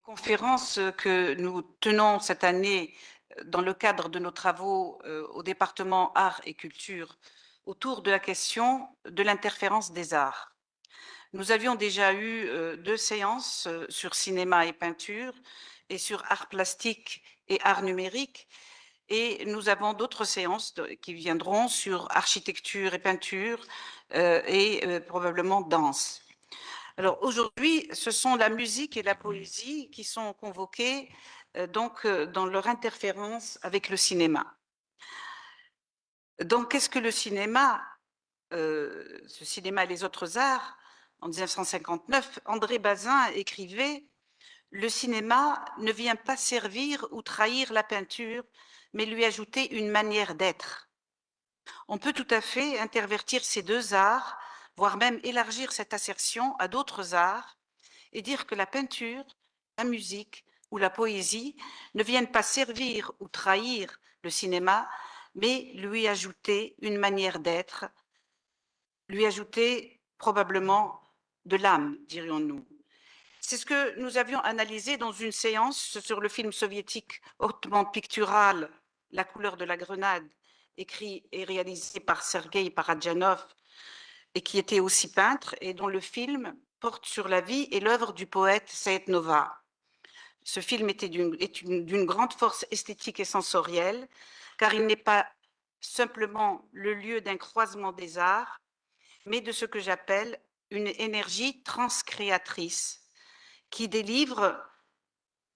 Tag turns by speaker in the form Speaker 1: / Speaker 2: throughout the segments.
Speaker 1: Conférence que nous tenons cette année dans le cadre de nos travaux au département Arts et Culture autour de la question de l'interférence des arts. Nous avions déjà eu deux séances sur cinéma et peinture et sur art plastique et art numérique, et nous avons d'autres séances qui viendront sur architecture et peinture et probablement danse. Alors aujourd'hui, ce sont la musique et la poésie qui sont convoquées dans leur interférence avec le cinéma. Donc, qu'est-ce que le cinéma, ce cinéma et les autres arts? En 1959, André Bazin écrivait: le cinéma ne vient pas servir ou trahir la peinture, mais lui ajouter une manière d'être. On peut tout à fait intervertir ces deux arts, voire même élargir cette assertion à d'autres arts, et dire que la peinture, la musique ou la poésie ne viennent pas servir ou trahir le cinéma, mais lui ajouter une manière d'être, lui ajouter probablement de l'âme, dirions-nous. C'est ce que nous avions analysé dans une séance sur le film soviétique hautement pictural La couleur de la grenade, écrit et réalisé par Sergueï Paradjanov, et qui était aussi peintre, et dont le film porte sur la vie et l'œuvre du poète Sayet-Nova. Ce film est d'une grande force esthétique et sensorielle, car il n'est pas simplement le lieu d'un croisement des arts, mais de ce que j'appelle une énergie transcréatrice qui délivre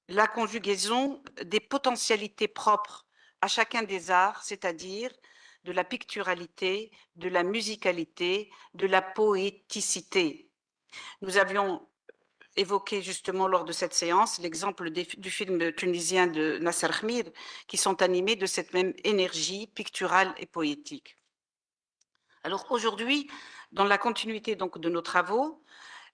Speaker 1: la conjugaison des potentialités propres à chacun des arts, c'est-à-dire de la picturalité, de la musicalité, de la poéticité. Nous avions évoqué justement lors de cette séance l'exemple du film tunisien de Nasser Khmir, qui sont animés de cette même énergie picturale et poétique. Alors aujourd'hui, dans la continuité donc de nos travaux,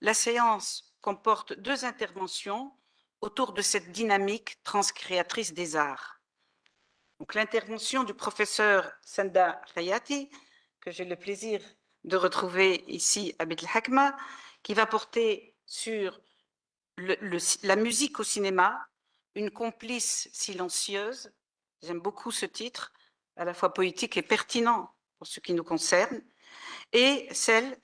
Speaker 1: la séance comporte deux interventions autour de cette dynamique transcréatrice des arts. Donc l'intervention du professeur Sanda Khayati, que j'ai le plaisir de retrouver ici à Beit el-Hakma, qui va porter sur la musique au cinéma, une complice silencieuse. J'aime beaucoup ce titre, à la fois poétique et pertinent pour ce qui nous concerne, et celle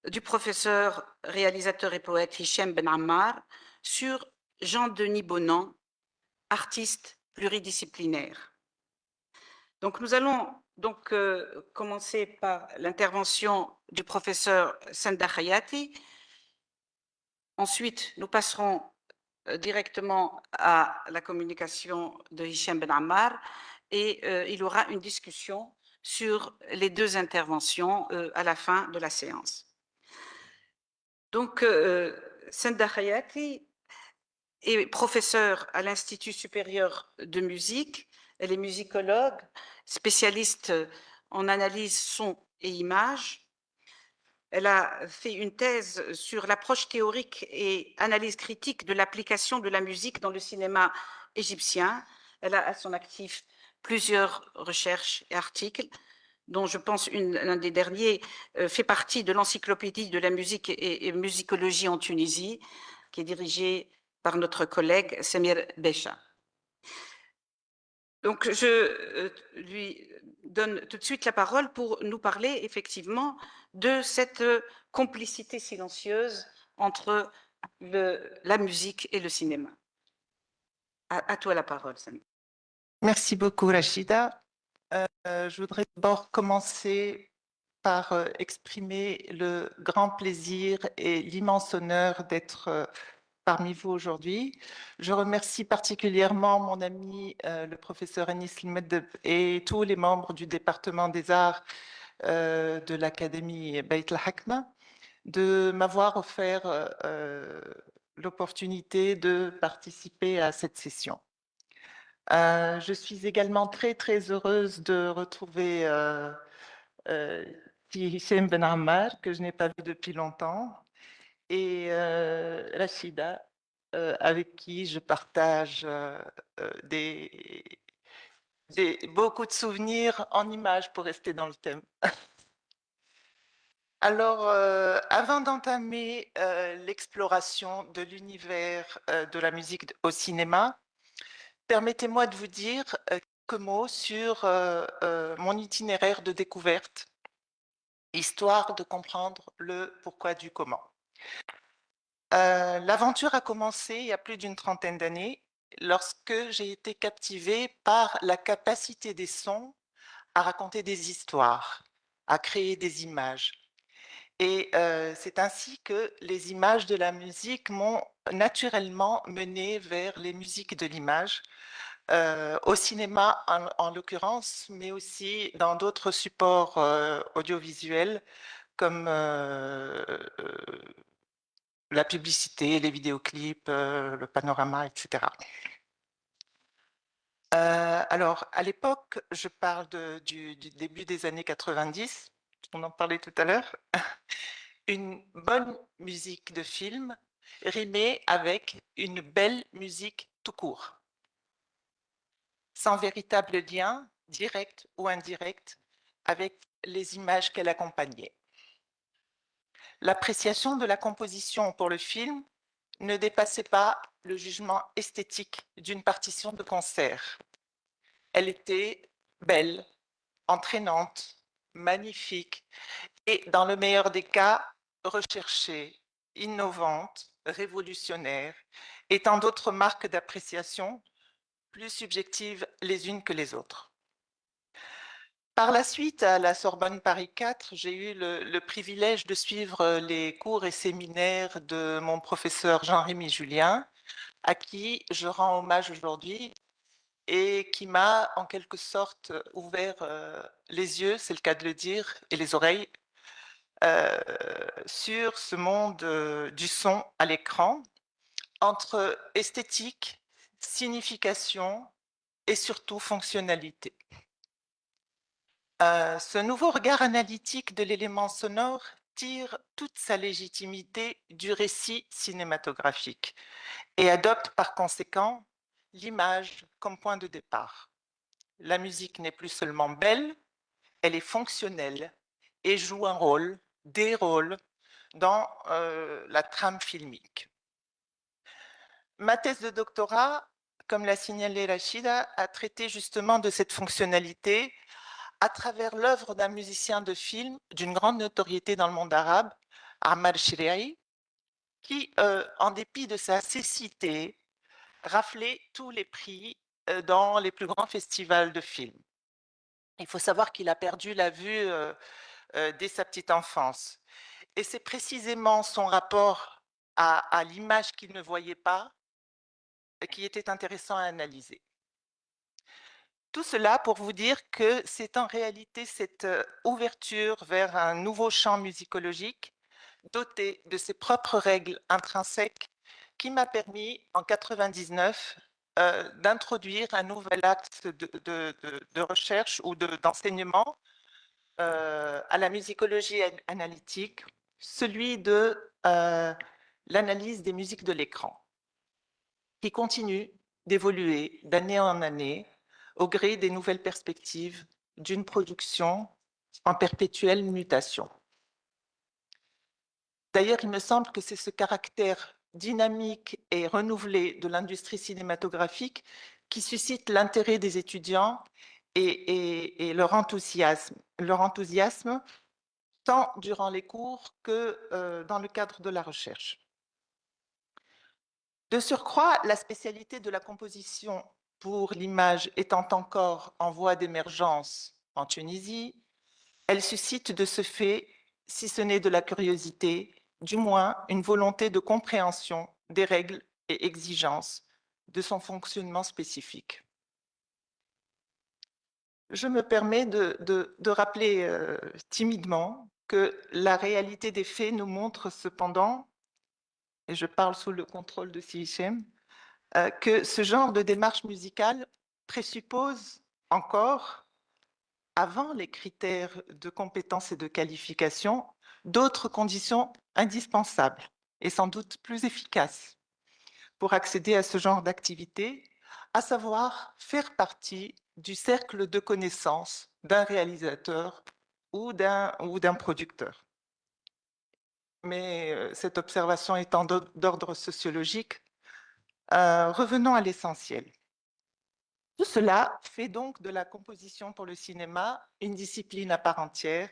Speaker 1: du professeur, réalisateur et poète Hichem Ben Ammar sur Jean-Denis Bonan, artiste pluridisciplinaire. Donc nous allons donc commencer par l'intervention du professeur Sanda Khayati. Ensuite, nous passerons directement à la communication de Hichem Ben Ammar, et il y aura une discussion sur les deux interventions à la fin de la séance. Donc, Sanda Khayati est professeure à l'Institut supérieur de musique. Elle est musicologue, spécialiste en analyse son et image. Elle a fait une thèse sur l'approche théorique et analyse critique de l'application de la musique dans le cinéma égyptien. Elle a à son actif plusieurs recherches et articles, dont je pense l'un des derniers fait partie de l'encyclopédie de la musique et musicologie en Tunisie, qui est dirigée par notre collègue Samir Becha. Donc, je lui donne tout de suite la parole pour nous parler effectivement de cette complicité silencieuse entre la musique et le cinéma. À toi la parole, Samir.
Speaker 2: Merci beaucoup, Rachida. Je voudrais d'abord commencer par exprimer le grand plaisir et l'immense honneur d'être parmi vous aujourd'hui. Je remercie particulièrement mon ami, le professeur Anis Limedeb, et tous les membres du département des arts de l'Académie Beit el-Hakma de m'avoir offert l'opportunité de participer à cette session. Je suis également très, très heureuse de retrouver Hichem Ben Ammar, que je n'ai pas vu depuis longtemps, et Rachida, avec qui je partage beaucoup de souvenirs en images pour rester dans le thème. Alors, avant d'entamer l'exploration de l'univers de la musique au cinéma, permettez-moi de vous dire quelques mots sur mon itinéraire de découverte, histoire de comprendre le pourquoi du comment. L'aventure a commencé il y a plus d'une trentaine d'années, lorsque j'ai été captivée par la capacité des sons à raconter des histoires, à créer des images. Et c'est ainsi que les images de la musique m'ont naturellement menée vers les musiques de l'image, au cinéma en l'occurrence, mais aussi dans d'autres supports audiovisuels comme la publicité, les vidéoclips, le panorama, etc. Alors, à l'époque, je parle du début des années 90, on en parlait tout à l'heure, une bonne musique de film rimée avec une belle musique tout court, sans véritable lien, direct ou indirect, avec les images qu'elle accompagnait. L'appréciation de la composition pour le film ne dépassait pas le jugement esthétique d'une partition de concert. Elle était belle, entraînante, magnifique et, dans le meilleur des cas, recherchée, innovante, révolutionnaire et tant d'autres marques d'appréciation plus subjectives les unes que les autres. Par la suite, à la Sorbonne Paris 4, j'ai eu le privilège de suivre les cours et séminaires de mon professeur Jean-Rémy Julien, à qui je rends hommage aujourd'hui et qui m'a en quelque sorte ouvert les yeux, c'est le cas de le dire, et les oreilles sur ce monde du son à l'écran, entre esthétique, signification et surtout fonctionnalité. Ce nouveau regard analytique de l'élément sonore tire toute sa légitimité du récit cinématographique et adopte par conséquent l'image comme point de départ. La musique n'est plus seulement belle, elle est fonctionnelle et joue un rôle, des rôles, dans la trame filmique. Ma thèse de doctorat, comme l'a signalé Rachida, a traité justement de cette fonctionnalité à travers l'œuvre d'un musicien de film d'une grande notoriété dans le monde arabe, Ammar Shriai, qui, en dépit de sa cécité, raflait tous les prix dans les plus grands festivals de films. Il faut savoir qu'il a perdu la vue dès sa petite enfance. Et c'est précisément son rapport à l'image qu'il ne voyait pas qui était intéressant à analyser. Tout cela pour vous dire que c'est en réalité cette ouverture vers un nouveau champ musicologique doté de ses propres règles intrinsèques qui m'a permis en 99 d'introduire un nouvel axe de recherche ou d'enseignement à la musicologie analytique, celui de l'analyse des musiques de l'écran, qui continue d'évoluer d'année en année au gré des nouvelles perspectives d'une production en perpétuelle mutation. D'ailleurs, il me semble que c'est ce caractère dynamique et renouvelé de l'industrie cinématographique qui suscite l'intérêt des étudiants et leur enthousiasme tant durant les cours que dans le cadre de la recherche. De surcroît, la spécialité de la composition pour l'image étant encore en voie d'émergence en Tunisie, elle suscite de ce fait, si ce n'est de la curiosité, du moins une volonté de compréhension des règles et exigences de son fonctionnement spécifique. Je me permets de rappeler timidement que la réalité des faits nous montre cependant, et je parle sous le contrôle de CICM, que ce genre de démarche musicale présuppose encore, avant les critères de compétences et de qualification, d'autres conditions indispensables et sans doute plus efficaces pour accéder à ce genre d'activité, à savoir faire partie du cercle de connaissances d'un réalisateur ou d'un producteur. mais cette observation étant d'ordre sociologique, revenons à l'essentiel. Tout cela fait donc de la composition pour le cinéma une discipline à part entière,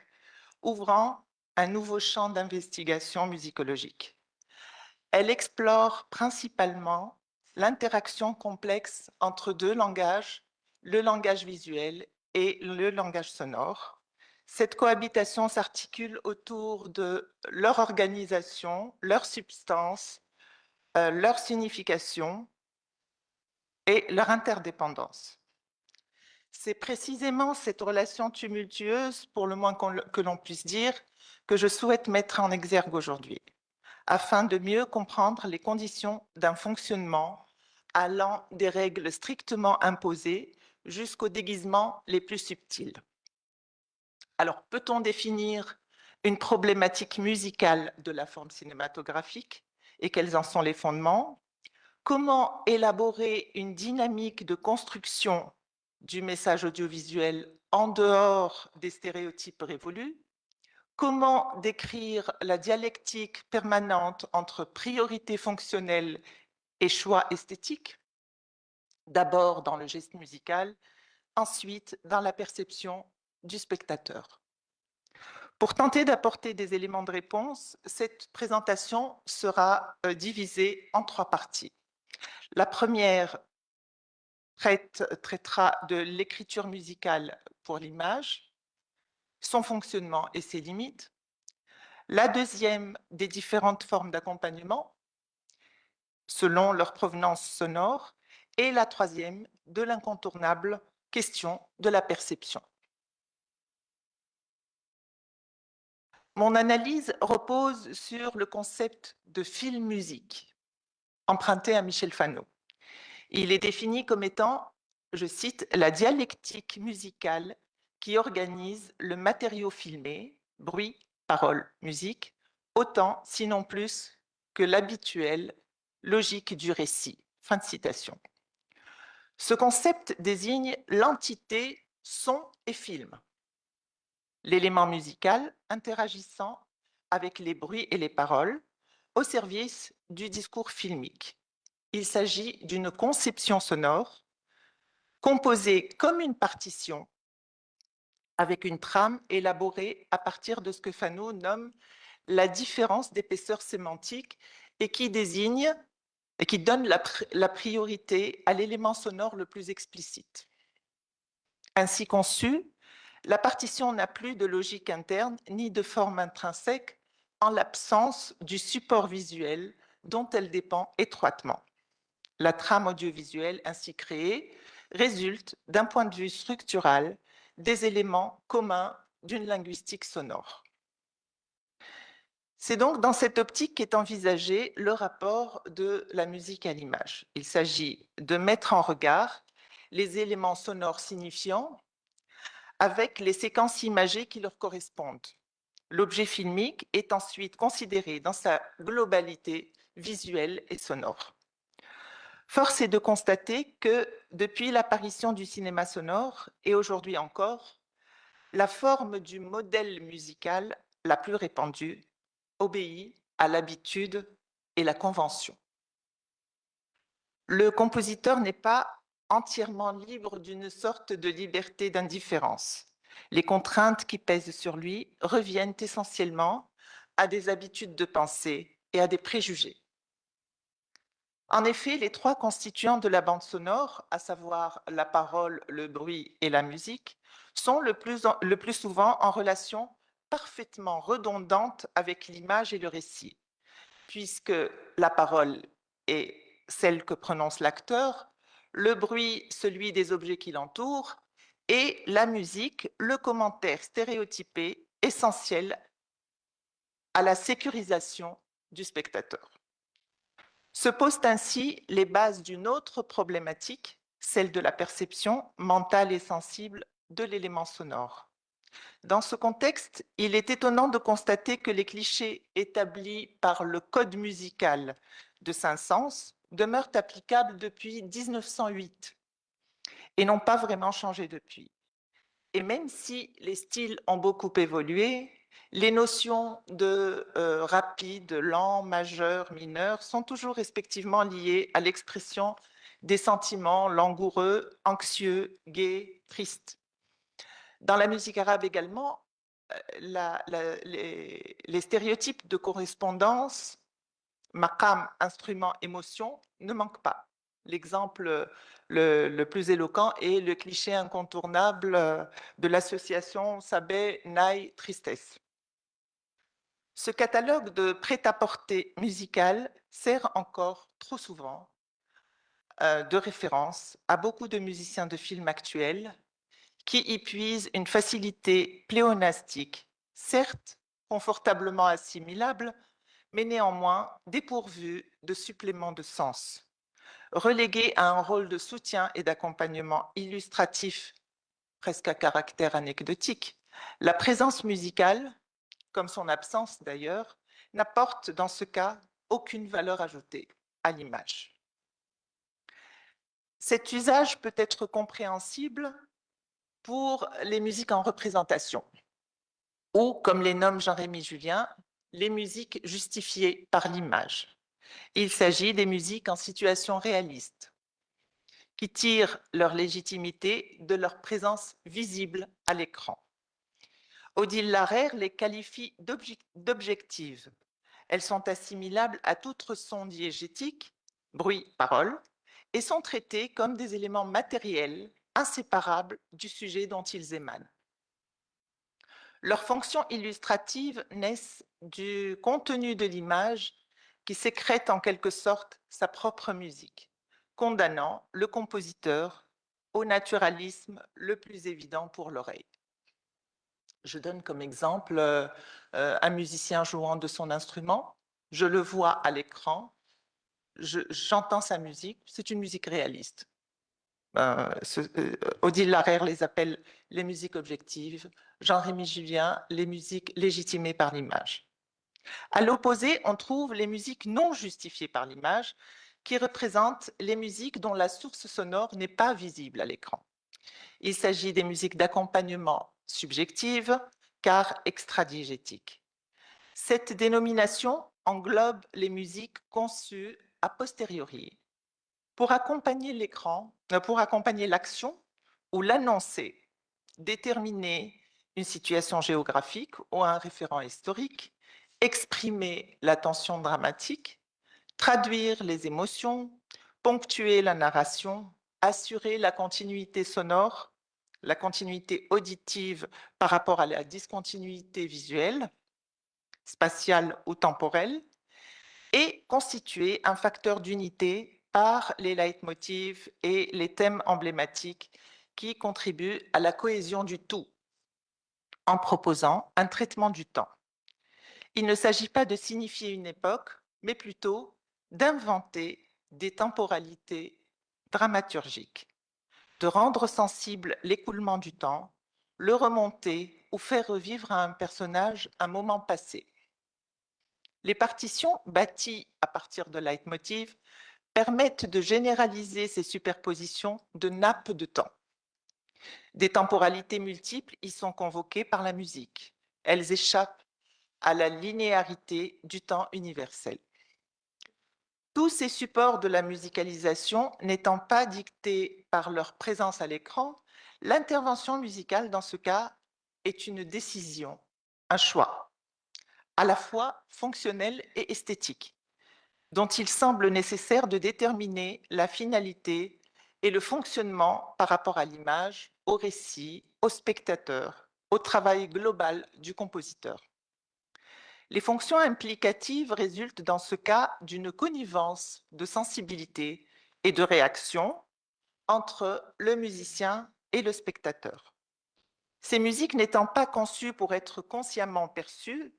Speaker 2: ouvrant un nouveau champ d'investigation musicologique. Elle explore principalement l'interaction complexe entre deux langages, le langage visuel et le langage sonore. Cette cohabitation s'articule autour de leur organisation, leur substance, leur signification et leur interdépendance. C'est précisément cette relation tumultueuse, pour le moins que l'on puisse dire, que je souhaite mettre en exergue aujourd'hui, afin de mieux comprendre les conditions d'un fonctionnement allant des règles strictement imposées jusqu'aux déguisements les plus subtils. Alors, peut-on définir une problématique musicale de la forme cinématographique et quels en sont les fondements? Comment élaborer une dynamique de construction du message audiovisuel en dehors des stéréotypes révolus? Comment décrire la dialectique permanente entre priorité fonctionnelle et choix esthétique? D'abord dans le geste musical, ensuite dans la perception du spectateur. Pour tenter d'apporter des éléments de réponse, cette présentation sera divisée en 3 parties. La première traitera de l'écriture musicale pour l'image, son fonctionnement et ses limites. La deuxième, des différentes formes d'accompagnement selon leur provenance sonore. Et la troisième, de l'incontournable question de la perception. Mon analyse repose sur le concept de film-musique, emprunté à Michel Fano. Il est défini comme étant, je cite, la dialectique musicale qui organise le matériau filmé, bruit, parole, musique, autant, sinon plus, que l'habituelle logique du récit. Fin de citation. Ce concept désigne l'entité son et film, l'élément musical interagissant avec les bruits et les paroles au service du discours filmique. Il s'agit d'une conception sonore composée comme une partition avec une trame élaborée à partir de ce que Fano nomme la différence d'épaisseur sémantique et qui désigne et qui donne la priorité à l'élément sonore le plus explicite. Ainsi conçue, la partition n'a plus de logique interne ni de forme intrinsèque en l'absence du support visuel dont elle dépend étroitement. La trame audiovisuelle ainsi créée résulte d'un point de vue structural des éléments communs d'une linguistique sonore. C'est donc dans cette optique qu'est envisagé le rapport de la musique à l'image. Il s'agit de mettre en regard les éléments sonores signifiants avec les séquences imagées qui leur correspondent. L'objet filmique est ensuite considéré dans sa globalité visuelle et sonore. Force est de constater que depuis l'apparition du cinéma sonore, et aujourd'hui encore, la forme du modèle musical la plus répandue obéit à l'habitude et la convention. Le compositeur n'est pas entièrement libre d'une sorte de liberté d'indifférence. Les contraintes qui pèsent sur lui reviennent essentiellement à des habitudes de pensée et à des préjugés. En effet, les 3 constituants de la bande sonore, à savoir la parole, le bruit et la musique, sont le plus souvent en relation parfaitement redondante avec l'image et le récit, puisque la parole est celle que prononce l'acteur, le bruit celui des objets qui l'entourent, et la musique le commentaire stéréotypé essentiel à la sécurisation du spectateur. Se posent ainsi les bases d'une autre problématique, celle de la perception mentale et sensible de l'élément sonore. Dans ce contexte, il est étonnant de constater que les clichés établis par le code musical de Saint-Saëns demeurent applicables depuis 1908 et n'ont pas vraiment changé depuis. Et même si les styles ont beaucoup évolué, Les notions de rapide, lent, majeur, mineur sont toujours respectivement liées à l'expression des sentiments langoureux, anxieux, gais, tristes. Dans la musique arabe également, les stéréotypes de correspondance, maqam, instrument, émotion, ne manquent pas. L'exemple le plus éloquent est le cliché incontournable de l'association Sabé, Naï, Tristesse. Ce catalogue de prêt-à-porter musical sert encore trop souvent de référence à beaucoup de musiciens de films actuels qui y puisent une facilité pléonastique, certes confortablement assimilable, mais néanmoins dépourvue de supplément de sens. Reléguée à un rôle de soutien et d'accompagnement illustratif, presque à caractère anecdotique, la présence musicale, comme son absence d'ailleurs, n'apporte dans ce cas aucune valeur ajoutée à l'image. Cet usage peut être compréhensible pour les musiques en représentation, ou, comme les nomme Jean-Rémy Julien, les musiques justifiées par l'image. Il s'agit des musiques en situation réaliste, qui tirent leur légitimité de leur présence visible à l'écran. Odile Larère les qualifie d'objectives. Elles sont assimilables à tout son diégétique, bruit, parole, et sont traitées comme des éléments matériels inséparables du sujet dont ils émanent. Leurs fonctions illustratives naissent du contenu de l'image qui sécrète en quelque sorte sa propre musique, condamnant le compositeur au naturalisme le plus évident pour l'oreille. Je donne comme exemple un musicien jouant de son instrument. Je le vois à l'écran, j'entends sa musique, c'est une musique réaliste. Odile Larère les appelle les musiques objectives, Jean-Rémy Julien les musiques légitimées par l'image. À l'opposé, on trouve les musiques non justifiées par l'image, qui représentent les musiques dont la source sonore n'est pas visible à l'écran. Il s'agit des musiques d'accompagnement subjectives, car extradigétiques. Cette dénomination englobe les musiques conçues a posteriori pour accompagner pour accompagner l'action ou l'annoncer, déterminer une situation géographique ou un référent historique, exprimer la tension dramatique, traduire les émotions, ponctuer la narration, assurer la continuité sonore, la continuité auditive par rapport à la discontinuité visuelle, spatiale ou temporelle, et constituer un facteur d'unité par les leitmotifs et les thèmes emblématiques qui contribuent à la cohésion du tout en proposant un traitement du temps. Il ne s'agit pas de signifier une époque, mais plutôt d'inventer des temporalités dramaturgiques, de rendre sensible l'écoulement du temps, le remonter ou faire revivre à un personnage un moment passé. Les partitions, bâties à partir de leitmotiv, permettent de généraliser ces superpositions de nappes de temps. Des temporalités multiples y sont convoquées par la musique. Elles échappent à la linéarité du temps universel. Tous ces supports de la musicalisation n'étant pas dictés par leur présence à l'écran, l'intervention musicale dans ce cas est une décision, un choix, à la fois fonctionnel et esthétique, dont il semble nécessaire de déterminer la finalité et le fonctionnement par rapport à l'image, au récit, au spectateur, au travail global du compositeur. Les fonctions implicatives résultent dans ce cas d'une connivence de sensibilité et de réaction entre le musicien et le spectateur. Ces musiques n'étant pas conçues pour être consciemment perçues,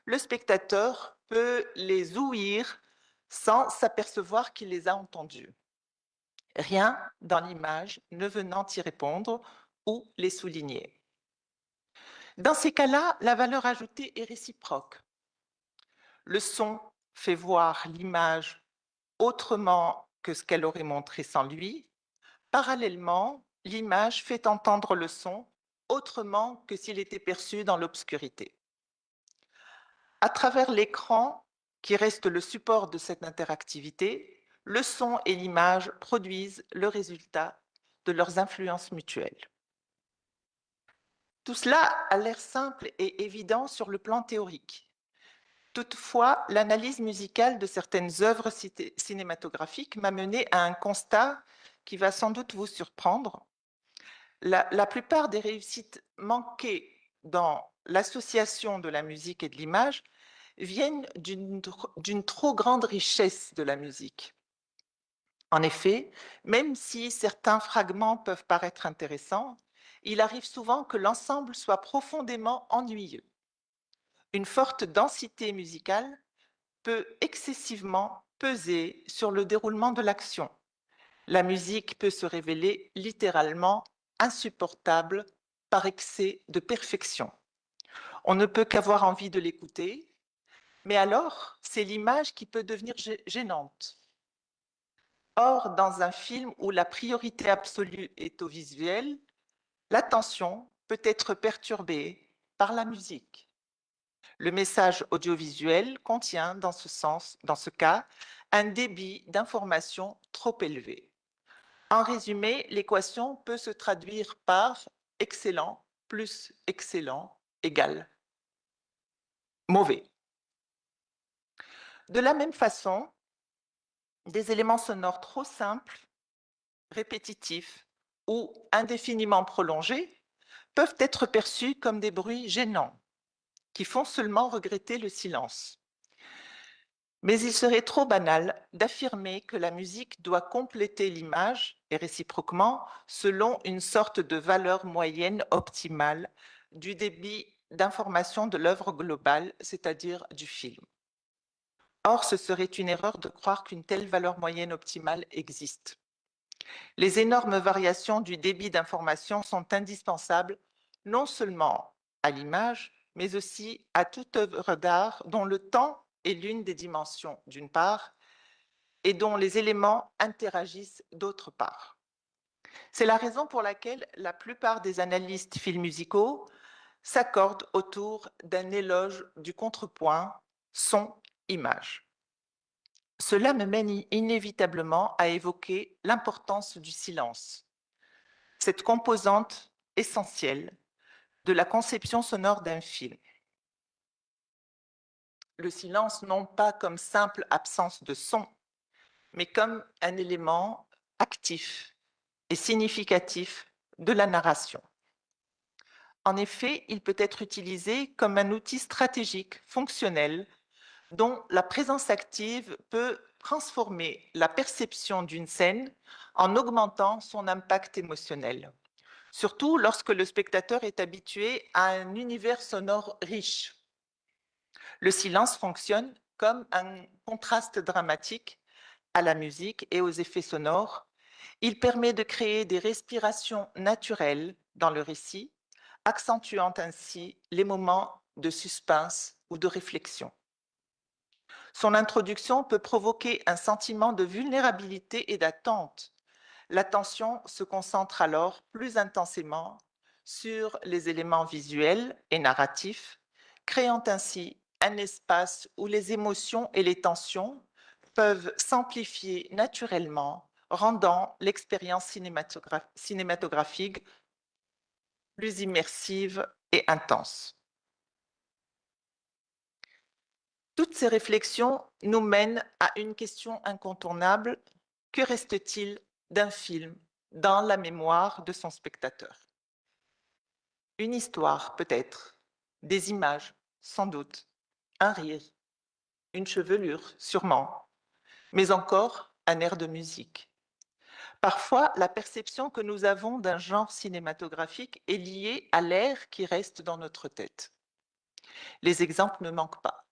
Speaker 2: le spectateur peut les ouïr sans s'apercevoir qu'il les a entendues. Rien dans l'image ne venant y répondre ou les souligner. Dans ces cas-là, la valeur ajoutée est réciproque. Le son fait voir l'image autrement que ce qu'elle aurait montré sans lui. Parallèlement, l'image fait entendre le son autrement que s'il était perçu dans l'obscurité. À travers l'écran, qui reste le support de cette interactivité, le son et l'image produisent le résultat de leurs influences mutuelles. Tout cela a l'air simple et évident sur le plan théorique. Toutefois, l'analyse musicale de certaines œuvres cinématographiques m'a mené à un constat qui va sans doute vous surprendre. La plupart des réussites manquées dans l'association de la musique et de l'image viennent d'une trop grande richesse de la musique. En effet, même si certains fragments peuvent paraître intéressants, il arrive souvent que l'ensemble soit profondément ennuyeux. Une forte densité musicale peut excessivement peser sur le déroulement de l'action. La musique peut se révéler littéralement insupportable par excès de perfection. On ne peut qu'avoir envie de l'écouter, mais alors c'est l'image qui peut devenir gênante. Or, dans un film où la priorité absolue est au visuel, l'attention peut être perturbée par la musique. Le message audiovisuel contient, dans ce cas, un débit d'information trop élevé. En résumé, l'équation peut se traduire par excellent plus excellent égale mauvais. De la même façon, des éléments sonores trop simples, répétitifs ou indéfiniment prolongés peuvent être perçus comme des bruits gênants qui font seulement regretter le silence. Mais il serait trop banal d'affirmer que la musique doit compléter l'image, et réciproquement, selon une sorte de valeur moyenne optimale du débit d'information de l'œuvre globale, c'est-à-dire du film. Or, ce serait une erreur de croire qu'une telle valeur moyenne optimale existe. Les énormes variations du débit d'information sont indispensables non seulement à l'image, mais aussi à toute œuvre d'art dont le temps est l'une des dimensions d'une part et dont les éléments interagissent d'autre part. C'est la raison pour laquelle la plupart des analystes filmusicaux s'accordent autour d'un éloge du contrepoint son-image. Cela me mène inévitablement à évoquer l'importance du silence, cette composante essentielle de la conception sonore d'un film. Le silence non pas comme simple absence de son, mais comme un élément actif et significatif de la narration. En effet, il peut être utilisé comme un outil stratégique, fonctionnel, dont la présence active peut transformer la perception d'une scène en augmentant son impact émotionnel, surtout lorsque le spectateur est habitué à un univers sonore riche. Le silence fonctionne comme un contraste dramatique à la musique et aux effets sonores. Il permet de créer des respirations naturelles dans le récit, accentuant ainsi les moments de suspense ou de réflexion. Son introduction peut provoquer un sentiment de vulnérabilité et d'attente. L'attention se concentre alors plus intensément sur les éléments visuels et narratifs, créant ainsi un espace où les émotions et les tensions peuvent s'amplifier naturellement, rendant l'expérience cinématographique plus immersive et intense. Toutes ces réflexions nous mènent à une question incontournable. Que reste-t-il d'un film dans la mémoire de son spectateur? Une histoire, peut-être, des images, sans doute, un rire, une chevelure, sûrement, mais encore un air de musique. Parfois, la perception que nous avons d'un genre cinématographique est liée à l'air qui reste dans notre tête. Les exemples ne manquent pas.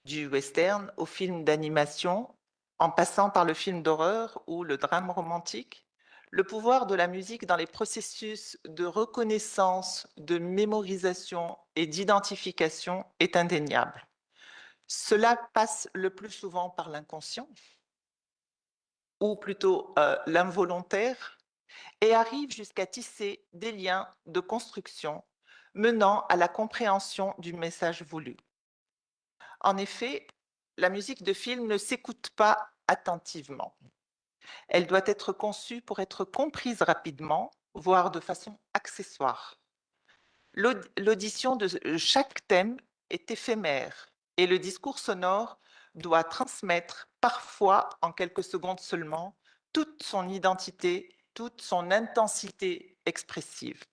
Speaker 2: Du western au film d'animation, en passant par le film d'horreur ou le drame romantique, le pouvoir de la musique dans les processus de reconnaissance, de mémorisation et d'identification est indéniable. Cela passe le plus souvent par l'inconscient, ou plutôt l'involontaire, et arrive jusqu'à tisser des liens de construction menant à la compréhension du message voulu. En effet, la musique de film ne s'écoute pas attentivement. Elle doit être conçue pour être comprise rapidement, voire de façon accessoire. L'audition de chaque thème est éphémère et le discours sonore doit transmettre, parfois en quelques secondes seulement, toute son identité, toute son intensité expressive.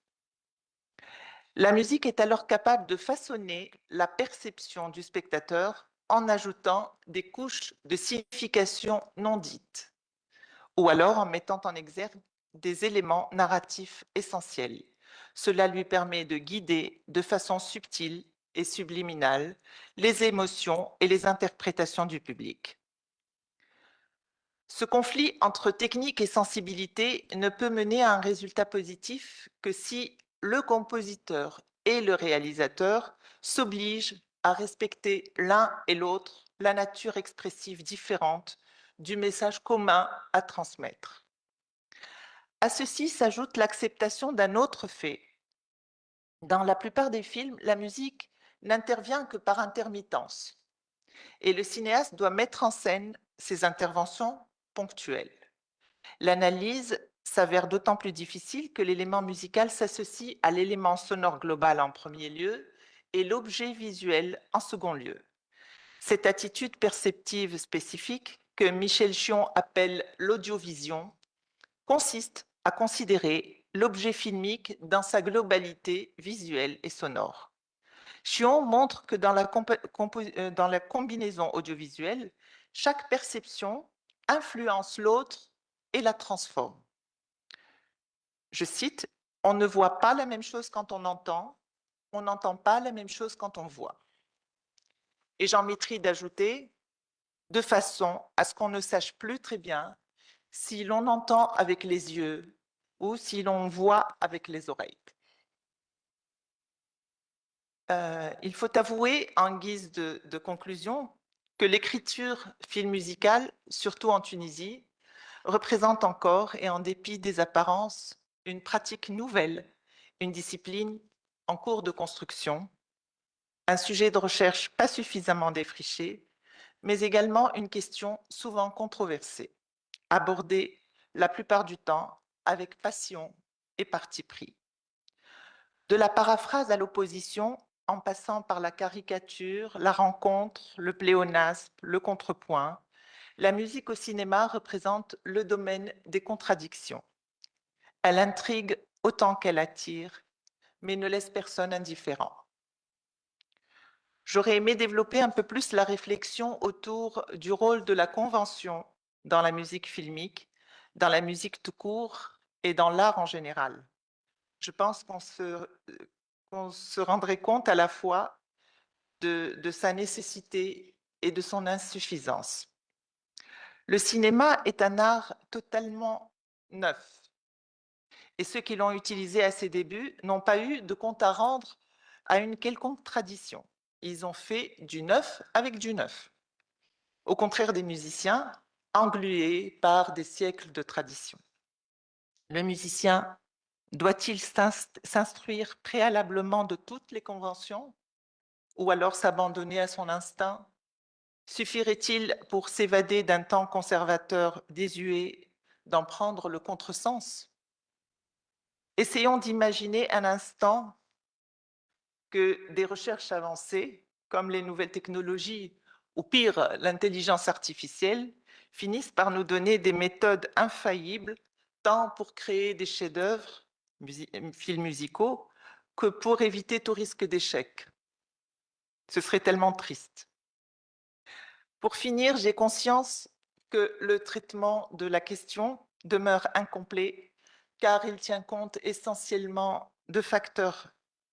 Speaker 2: La musique est alors capable de façonner la perception du spectateur en ajoutant des couches de signification non dites, ou alors en mettant en exergue des éléments narratifs essentiels. Cela lui permet de guider de façon subtile et subliminale les émotions et les interprétations du public. Ce conflit entre technique et sensibilité ne peut mener à un résultat positif que si le compositeur et le réalisateur s'obligent à respecter l'un et l'autre la nature expressive différente du message commun à transmettre. À ceci s'ajoute l'acceptation d'un autre fait. Dans la plupart des films, la musique n'intervient que par intermittence et le cinéaste doit mettre en scène ses interventions ponctuelles. L'analyse s'avère d'autant plus difficile que l'élément musical s'associe à l'élément sonore global en premier lieu et l'objet visuel en second lieu. Cette attitude perceptive spécifique, que Michel Chion appelle l'audiovision, consiste à considérer l'objet filmique dans sa globalité visuelle et sonore. Chion montre que dans la combinaison audiovisuelle, chaque perception influence l'autre et la transforme. Je cite, « On ne voit pas la même chose quand on n'entend pas la même chose quand on voit. » Et j'en mettrai d'ajouter, de façon à ce qu'on ne sache plus très bien si l'on entend avec les yeux ou si l'on voit avec les oreilles. Il faut avouer, en guise de conclusion, que l'écriture film musicale, surtout en Tunisie, représente encore, et en dépit des apparences, une pratique nouvelle, une discipline en cours de construction, un sujet de recherche pas suffisamment défriché, mais également une question souvent controversée, abordée la plupart du temps avec passion et parti pris. De la paraphrase à l'opposition, en passant par la caricature, la rencontre, le pléonasme, le contrepoint, la musique au cinéma représente le domaine des contradictions. Elle intrigue autant qu'elle attire, mais ne laisse personne indifférent. J'aurais aimé développer un peu plus la réflexion autour du rôle de la convention dans la musique filmique, dans la musique tout court et dans l'art en général. Je pense qu'on se rendrait compte à la fois de sa nécessité et de son insuffisance. Le cinéma est un art totalement neuf et ceux qui l'ont utilisé à ses débuts n'ont pas eu de compte à rendre à une quelconque tradition. Ils ont fait du neuf avec du neuf, au contraire des musiciens englués par des siècles de tradition. Le musicien doit-il s'instruire préalablement de toutes les conventions ou alors s'abandonner à son instinct? Suffirait-il pour s'évader d'un temps conservateur désuet d'en prendre le contresens? Essayons d'imaginer un instant que des recherches avancées, comme les nouvelles technologies ou pire, l'intelligence artificielle, finissent par nous donner des méthodes infaillibles, tant pour créer des chefs-d'œuvre, films musicaux, que pour éviter tout risque d'échec. Ce serait tellement triste. Pour finir, j'ai conscience que le traitement de la question demeure incomplet car il tient compte essentiellement de facteurs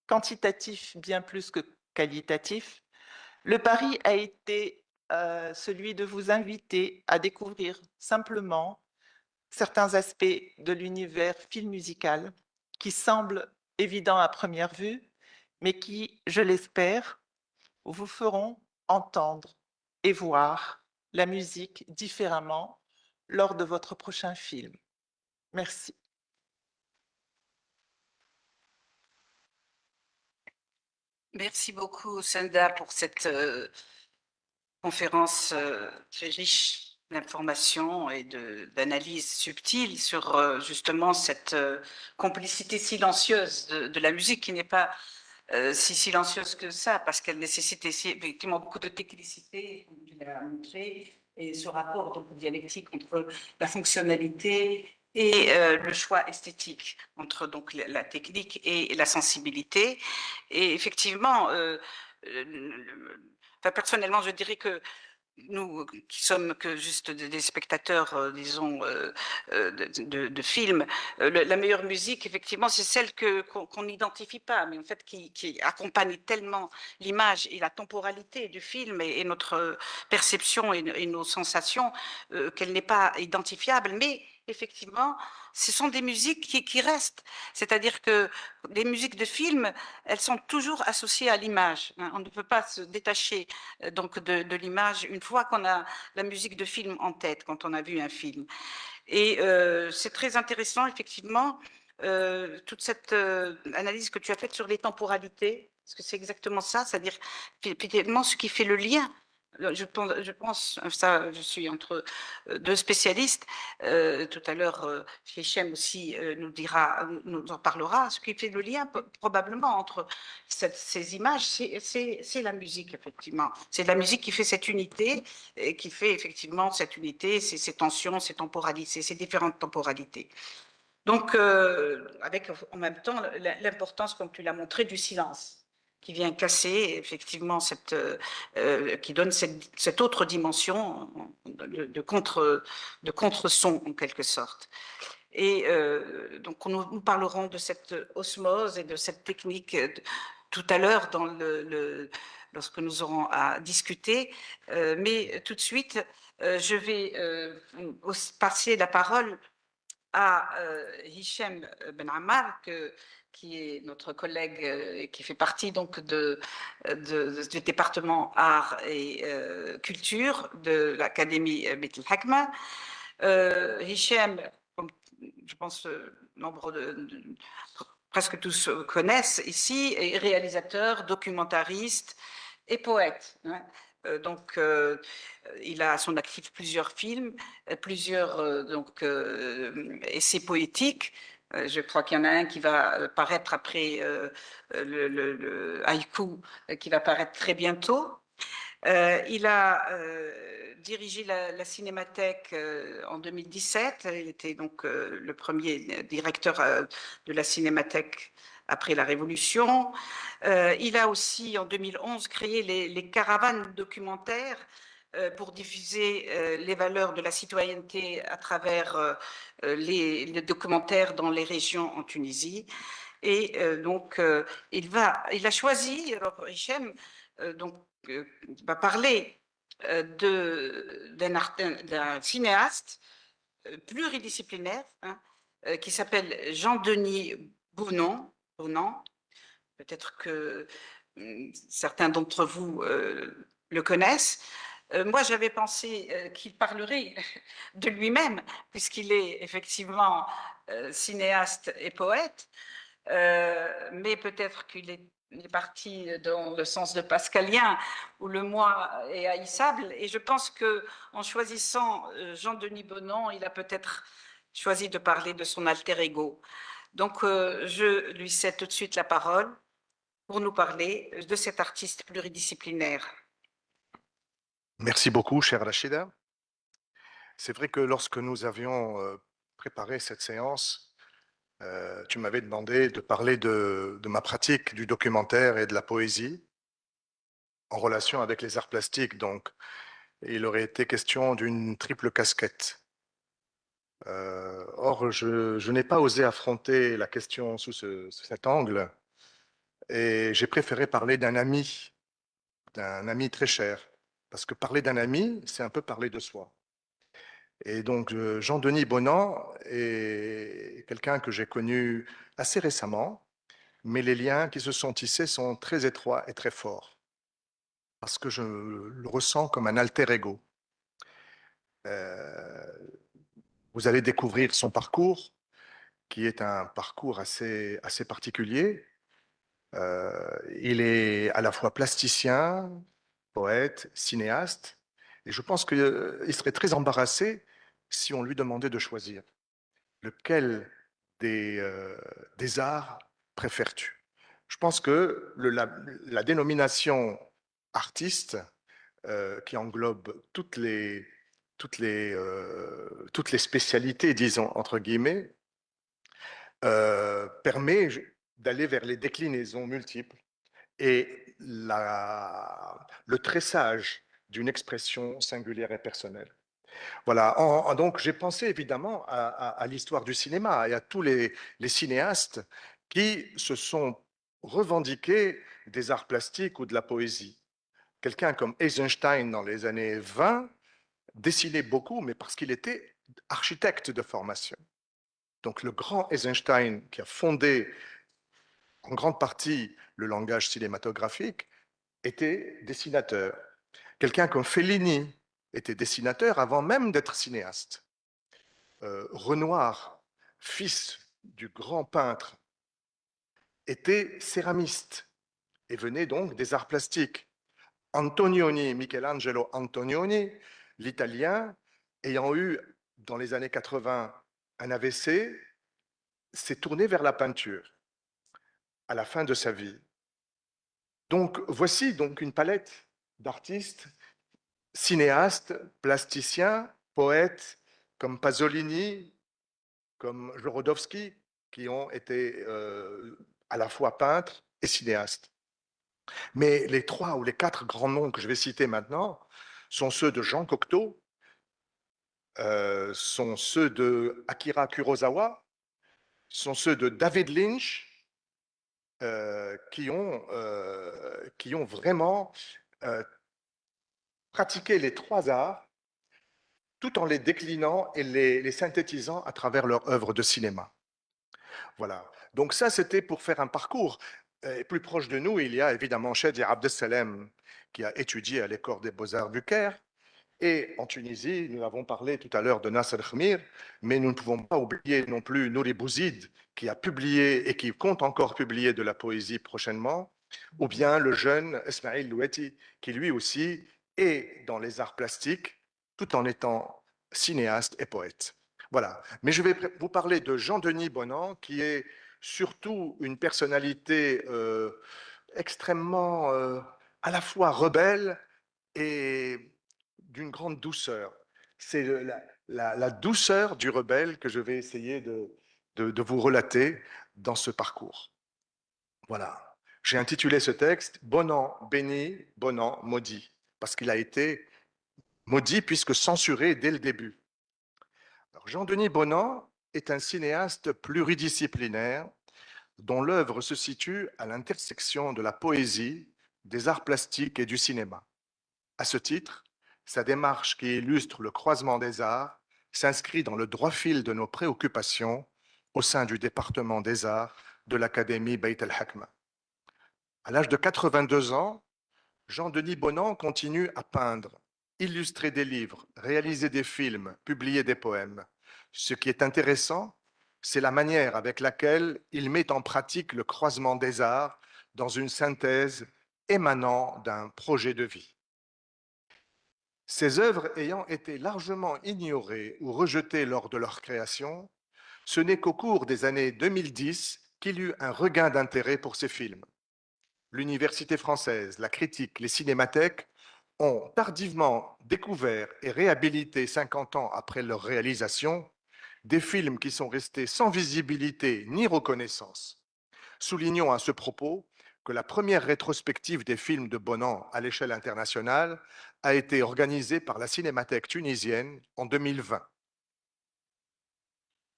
Speaker 2: quantitatifs bien plus que qualitatifs. Le pari a été celui de vous inviter à découvrir simplement certains aspects de l'univers film musical qui semblent évidents à première vue, mais qui, je l'espère, vous feront entendre et voir la musique différemment lors de votre prochain film. Merci.
Speaker 1: Merci beaucoup, Senda, pour cette conférence très riche d'informations et d'analyses subtiles sur justement cette complicité silencieuse de la musique qui n'est pas si silencieuse que ça, parce qu'elle nécessite effectivement beaucoup de technicité, comme tu l'as montré, et ce rapport donc, dialectique entre la fonctionnalité et le choix esthétique, entre donc la technique et la sensibilité. Et effectivement, enfin, personnellement, je dirais que nous qui sommes que juste des spectateurs, disons, de films, la meilleure musique, effectivement, c'est celle qu'on n'identifie pas, mais en fait qui accompagne tellement l'image et la temporalité du film et notre perception et nos sensations qu'elle n'est pas identifiable, mais effectivement, ce sont des musiques qui restent. C'est-à-dire que les musiques de films, elles sont toujours associées à l'image. On ne peut pas se détacher donc de l'image une fois qu'on a la musique de film en tête, quand on a vu un film. Et c'est très intéressant, effectivement, toute cette analyse que tu as faite sur les temporalités, parce que c'est exactement ça, c'est-à-dire finalement ce qui fait le lien. Ça, je suis entre deux spécialistes. Tout à l'heure, Hichem aussi nous en parlera. Ce qui fait le lien probablement entre ces images, c'est la musique, effectivement. C'est la musique qui fait cette unité et qui fait effectivement cette unité, ces tensions, ces temporalités, ces différentes temporalités. Donc, avec en même temps l'importance, comme tu l'as montré, du silence qui vient casser effectivement qui donne cette autre dimension de contre-son en quelque sorte. Et donc, nous parlerons de cette osmose et de cette technique tout à l'heure lorsque nous aurons à discuter. Mais tout de suite, je vais passer la parole à Hichem Ben Ammar, qui est notre collègue et qui fait partie donc du département art et culture de l'Académie Beit el-Hakma. Hichem, comme je pense nombre presque tous connaissent ici, est réalisateur, documentariste et poète. Hein. Donc, il a à son actif plusieurs films, plusieurs essais poétiques. Je crois qu'il y en a un qui va paraître après le haïku, qui va paraître très bientôt. Il a dirigé la Cinémathèque en 2017. Il était donc le premier directeur de la Cinémathèque après la Révolution. Il a aussi, en 2011, créé les caravanes documentaires pour diffuser les valeurs de la citoyenneté à travers les documentaires dans les régions en Tunisie. Et donc, il a choisi, alors Hichem, donc, va parler d'un cinéaste pluridisciplinaire hein, qui s'appelle Jean-Denis Bonan. Peut-être que certains d'entre vous le connaissent. Moi, j'avais pensé qu'il parlerait de lui-même, puisqu'il est effectivement cinéaste et poète, mais peut-être qu'il est parti dans le sens de pascalien, où le moi est haïssable. Et je pense qu'en choisissant Jean-Denis Bonan, il a peut-être choisi de parler de son alter ego. Donc, je lui cède tout de suite la parole pour nous parler de cet artiste pluridisciplinaire.
Speaker 3: Merci beaucoup, chère Rachida. C'est vrai que lorsque nous avions préparé cette séance, tu m'avais demandé de parler de ma pratique du documentaire et de la poésie en relation avec les arts plastiques. Donc, il aurait été question d'une triple casquette. Or, je n'ai pas osé affronter la question sous cet angle et j'ai préféré parler d'un ami très cher. Parce que parler d'un ami, c'est un peu parler de soi. Et donc, Jean-Denis Bonan est quelqu'un que j'ai connu assez récemment, mais les liens qui se sont tissés sont très étroits et très forts, parce que je le ressens comme un alter ego. Euh, Vous allez découvrir son parcours, qui est un parcours assez particulier. Il est à la fois plasticien, poète, cinéaste, et je pense qu'il serait très embarrassé si on lui demandait de choisir. Lequel des arts préfères-tu? Je pense que la dénomination artiste, qui englobe toutes les spécialités, disons, entre guillemets, permet d'aller vers les déclinaisons multiples et le tressage d'une expression singulière et personnelle. Voilà, donc j'ai pensé évidemment à l'histoire du cinéma et à tous les cinéastes qui se sont revendiqués des arts plastiques ou de la poésie. Quelqu'un comme Eisenstein dans les années 20 dessinait beaucoup, mais parce qu'il était architecte de formation. Donc le grand Eisenstein qui a fondé en grande partie le langage cinématographique était dessinateur. Quelqu'un comme Fellini était dessinateur avant même d'être cinéaste. Renoir, fils du grand peintre, était céramiste et venait donc des arts plastiques. Antonioni, Michelangelo Antonioni, l'italien, ayant eu dans les années 80 un AVC, s'est tourné vers la peinture à la fin de sa vie. Donc voici donc une palette d'artistes, cinéastes, plasticiens, poètes comme Pasolini, comme Jorodowski, qui ont été à la fois peintres et cinéastes. Mais les 3 ou les 4 grands noms que je vais citer maintenant sont ceux de Jean Cocteau, sont ceux de Akira Kurosawa, sont ceux de David Lynch, qui ont vraiment pratiqué les 3 arts tout en les déclinant et les synthétisant à travers leur œuvre de cinéma. Voilà. Donc ça, c'était pour faire un parcours. Et plus proche de nous, il y a évidemment Chedi Abdesalem, qui a étudié à l'École des Beaux-Arts du Caire. Et en Tunisie, nous avons parlé tout à l'heure de Nasser Khmir, mais nous ne pouvons pas oublier non plus Nouri Bouzid, qui a publié et qui compte encore publier de la poésie prochainement, ou bien le jeune Ismail Loueti, qui lui aussi est dans les arts plastiques, tout en étant cinéaste et poète. Voilà. Mais je vais vous parler de Jean-Denis Bonan, qui est surtout une personnalité extrêmement à la fois rebelle et d'une grande douceur. C'est la douceur du rebelle que je vais essayer de vous relater dans ce parcours. Voilà. J'ai intitulé ce texte Bonan béni, Bonan maudit, parce qu'il a été maudit puisque censuré dès le début. Jean-Denis Bonan est un cinéaste pluridisciplinaire dont l'œuvre se situe à l'intersection de la poésie, des arts plastiques et du cinéma. À ce titre, sa démarche qui illustre le croisement des arts s'inscrit dans le droit fil de nos préoccupations au sein du département des arts de l'Académie Beit el-Hakma. À l'âge de 82 ans, Jean-Denis Bonan continue à peindre, illustrer des livres, réaliser des films, publier des poèmes. Ce qui est intéressant, c'est la manière avec laquelle il met en pratique le croisement des arts dans une synthèse émanant d'un projet de vie. Ces œuvres ayant été largement ignorées ou rejetées lors de leur création, ce n'est qu'au cours des années 2010 qu'il eut un regain d'intérêt pour ces films. L'université française, la critique, les cinémathèques ont tardivement découvert et réhabilité 50 ans après leur réalisation des films qui sont restés sans visibilité ni reconnaissance. Soulignons à ce propos que la première rétrospective des films de Bonan à l'échelle internationale a été organisée par la Cinémathèque tunisienne en 2020.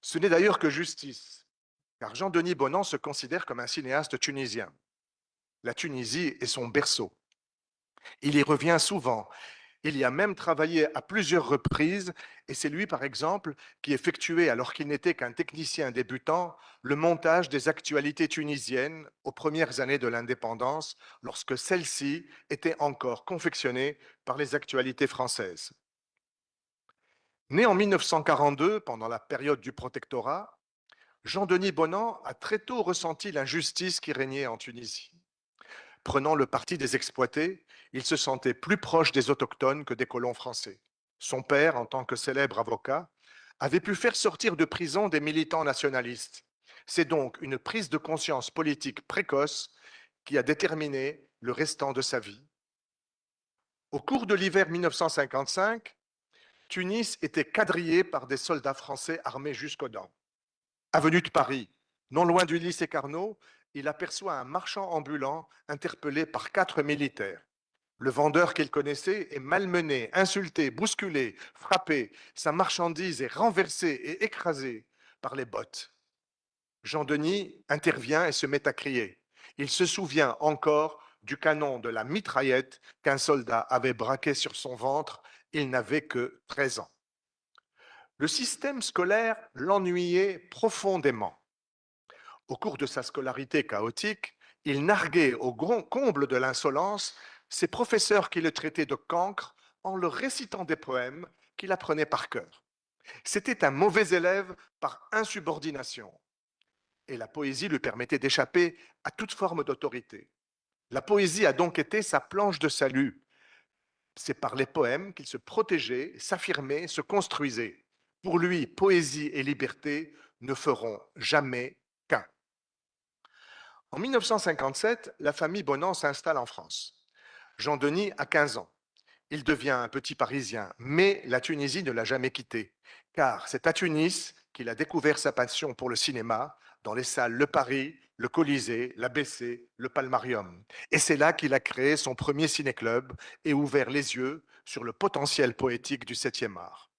Speaker 3: Ce n'est d'ailleurs que justice, car Jean-Denis Bonan se considère comme un cinéaste tunisien. La Tunisie est son berceau. Il y revient souvent. Il y a même travaillé à plusieurs reprises et c'est lui, par exemple, qui effectuait, alors qu'il n'était qu'un technicien débutant, le montage des actualités tunisiennes aux premières années de l'indépendance, lorsque celles-ci étaient encore confectionnées par les actualités françaises. Né en 1942, pendant la période du protectorat, Jean-Denis Bonan a très tôt ressenti l'injustice qui régnait en Tunisie. Prenant le parti des exploités, Il se sentait plus proche des autochtones que des colons français. Son père, en tant que célèbre avocat, avait pu faire sortir de prison des militants nationalistes. C'est donc une prise de conscience politique précoce qui a déterminé le restant de sa vie. Au cours de l'hiver 1955, Tunis était quadrillé par des soldats français armés jusqu'aux dents. Avenue de Paris, non loin du lycée Carnot, il aperçoit un marchand ambulant interpellé par 4 militaires. Le vendeur qu'il connaissait est malmené, insulté, bousculé, frappé. Sa marchandise est renversée et écrasée par les bottes. Jean-Denis intervient et se met à crier. Il se souvient encore du canon de la mitraillette qu'un soldat avait braqué sur son ventre. Il n'avait que 13 ans. Le système scolaire l'ennuyait profondément. Au cours de sa scolarité chaotique, il narguait au grand comble de l'insolence ses professeurs qui le traitaient de cancre en leur récitant des poèmes qu'il apprenait par cœur. C'était un mauvais élève par insubordination. Et la poésie lui permettait d'échapper à toute forme d'autorité. La poésie a donc été sa planche de salut. C'est par les poèmes qu'il se protégeait, s'affirmait, se construisait. Pour lui, poésie et liberté ne feront jamais qu'un. En 1957, la famille Bonan s'installe en France. Jean-Denis a 15 ans. Il devient un petit Parisien, mais la Tunisie ne l'a jamais quitté, car c'est à Tunis qu'il a découvert sa passion pour le cinéma, dans les salles Le Paris, le Colisée, l'ABC, le Palmarium. Et c'est là qu'il a créé son premier ciné-club et ouvert les yeux sur le potentiel poétique du 7e art.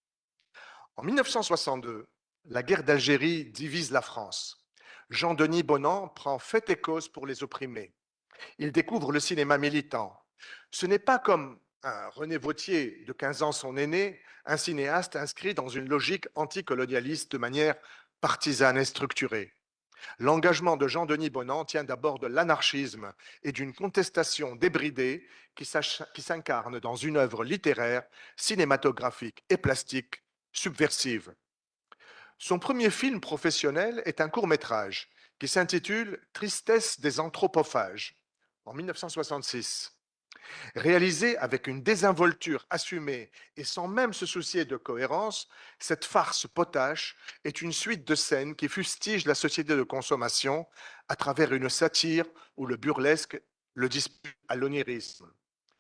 Speaker 3: En 1962, la guerre d'Algérie divise la France. Jean-Denis Bonan prend fait et cause pour les opprimés. Il découvre le cinéma militant. Ce n'est pas comme un René Vauthier, de 15 ans son aîné, un cinéaste inscrit dans une logique anticolonialiste de manière partisane et structurée. L'engagement de Jean-Denis Bonan tient d'abord de l'anarchisme et d'une contestation débridée qui s'incarne dans une œuvre littéraire, cinématographique et plastique subversive. Son premier film professionnel est un court-métrage qui s'intitule Tristesse des anthropophages en 1966. Réalisé avec une désinvolture assumée et sans même se soucier de cohérence, cette farce potache est une suite de scènes qui fustigent la société de consommation à travers une satire où le burlesque le dispute à l'onirisme.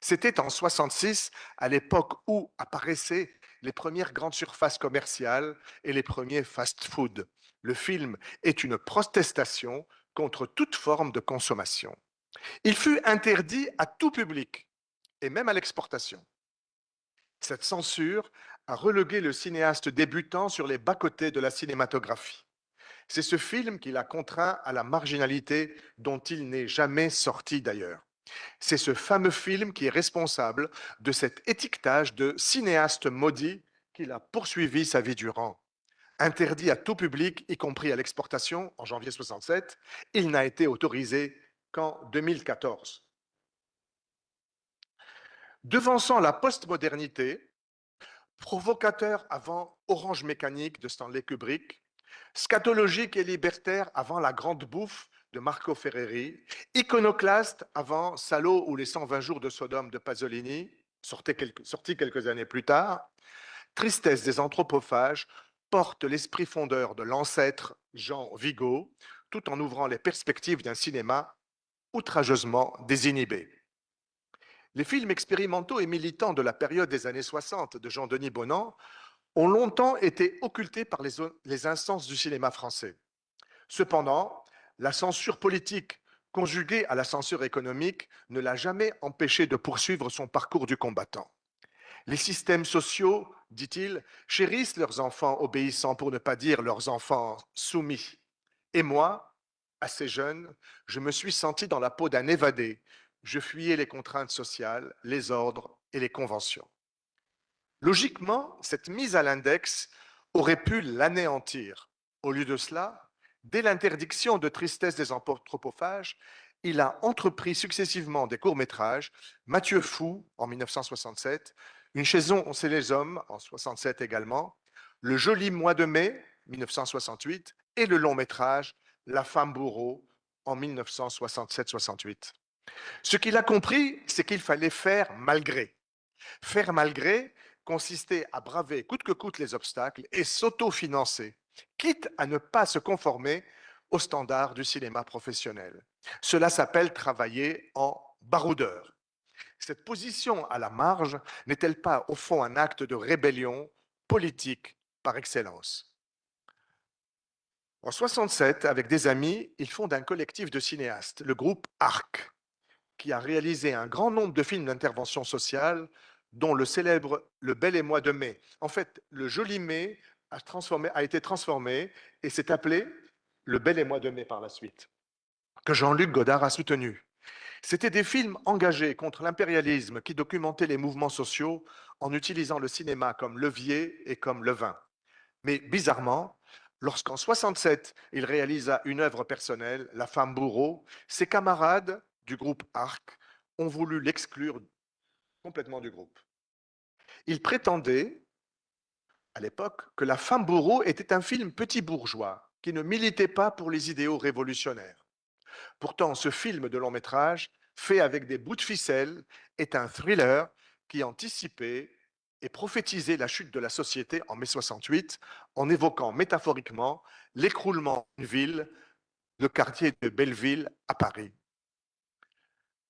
Speaker 3: C'était en 66, à l'époque où apparaissaient les premières grandes surfaces commerciales et les premiers fast-food. Le film est une protestation contre toute forme de consommation. Il fut interdit à tout public et même à l'exportation. Cette censure a relégué le cinéaste débutant sur les bas-côtés de la cinématographie. C'est ce film qui l'a contraint à la marginalité dont il n'est jamais sorti d'ailleurs. C'est ce fameux film qui est responsable de cet étiquetage de cinéaste maudit qu'il a poursuivi sa vie durant. Interdit à tout public, y compris à l'exportation, en janvier 67, il n'a été autorisé qu'en 2014. Devançant la postmodernité, provocateur avant Orange Mécanique de Stanley Kubrick, scatologique et libertaire avant La Grande Bouffe de Marco Ferreri, iconoclaste avant Salo ou les 120 jours de Sodome de Pasolini, sorti quelques années plus tard, Tristesse des anthropophages porte l'esprit fondeur de l'ancêtre Jean Vigo, tout en ouvrant les perspectives d'un cinéma outrageusement désinhibé. Les films expérimentaux et militants de la période des années 60 de Jean-Denis Bonan ont longtemps été occultés par les instances du cinéma français. Cependant, la censure politique conjuguée à la censure économique ne l'a jamais empêché de poursuivre son parcours du combattant. Les systèmes sociaux, dit-il, chérissent leurs enfants obéissants, pour ne pas dire leurs enfants soumis. Et moi, assez jeune, je me suis senti dans la peau d'un évadé. Je fuyais les contraintes sociales, les ordres et les conventions. Logiquement, cette mise à l'index aurait pu l'anéantir. Au lieu de cela, dès l'interdiction de Tristesse des anthropophages, il a entrepris successivement des courts-métrages, Mathieu Fou en 1967, Une saison on sait les hommes en 67 également, Le joli mois de mai 1968 et le long-métrage La femme bourreau en 1967-68. Ce qu'il a compris, c'est qu'il fallait faire malgré. Faire malgré consistait à braver coûte que coûte les obstacles et s'autofinancer, quitte à ne pas se conformer aux standards du cinéma professionnel. Cela s'appelle travailler en baroudeur. Cette position à la marge n'est-elle pas au fond un acte de rébellion politique par excellence? En 67, avec des amis, ils fondent un collectif de cinéastes, le groupe ARC, qui a réalisé un grand nombre de films d'intervention sociale, dont le célèbre Le Bel et Moi de mai. En fait, le Joli Mai a été transformé et s'est appelé Le Bel et Moi de mai par la suite, que Jean-Luc Godard a soutenu. C'étaient des films engagés contre l'impérialisme qui documentaient les mouvements sociaux en utilisant le cinéma comme levier et comme levain. Mais bizarrement, lorsqu'en 67, il réalisa une œuvre personnelle, La femme bourreau, ses camarades du groupe ARC ont voulu l'exclure complètement du groupe. Ils prétendaient, à l'époque, que La femme bourreau était un film petit bourgeois qui ne militait pas pour les idéaux révolutionnaires. Pourtant, ce film de long métrage, fait avec des bouts de ficelle, est un thriller qui anticipait et prophétisait la chute de la société en mai 68 en évoquant métaphoriquement l'écroulement d'une ville, le quartier de Belleville à Paris.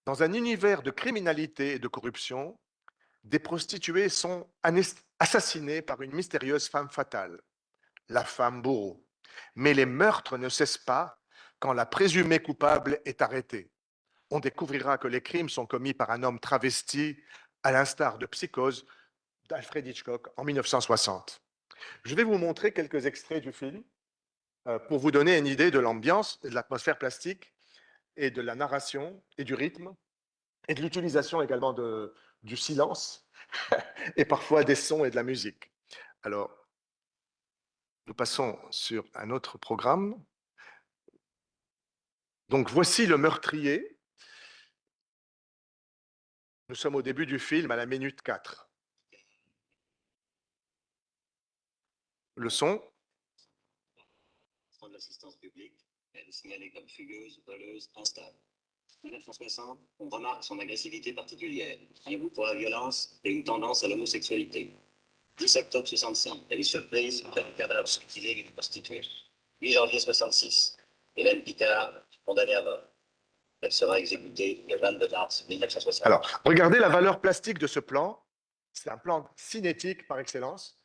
Speaker 3: Dans un univers de criminalité et de corruption, des prostituées sont assassinées par une mystérieuse femme fatale, la femme bourreau. Mais les meurtres ne cessent pas quand la présumée coupable est arrêtée. On découvrira que les crimes sont commis par un homme travesti, à l'instar de Psychose d'Alfred Hitchcock en 1960. Je vais vous montrer quelques extraits du film pour vous donner une idée de l'ambiance, de l'atmosphère plastique et de la narration et du rythme et de l'utilisation également du silence et parfois des sons et de la musique. Alors, nous passons sur un autre programme. Donc, voici le meurtrier. Nous sommes au début du film, à la minute 4. Le son.
Speaker 4: De l'assistance publique, elle est signalée comme fugueuse, voleuse, instable. En 1960, on remarque son agressivité particulière, un goût pour la violence et une tendance à l'homosexualité. 10 octobre 65, elle est surprise par le cadavre mutilé d'une prostituée. 8 janvier 66, Hélène Picard, condamnée à mort. Elle sera exécutée le 22 mars 1960.
Speaker 3: Alors, regardez la valeur plastique de ce plan. C'est un plan cinétique par excellence.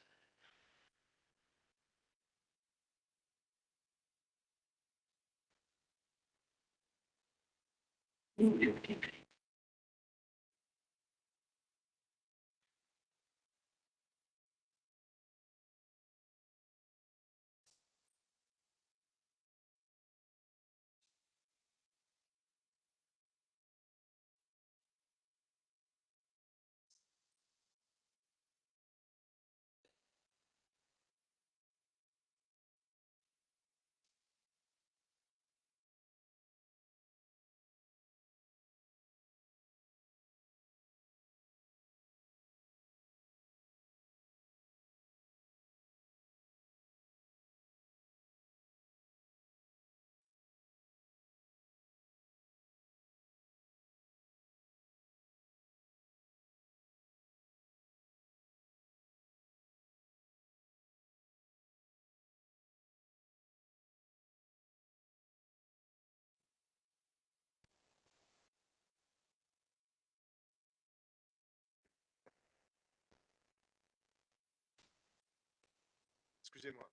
Speaker 3: Excusez-moi.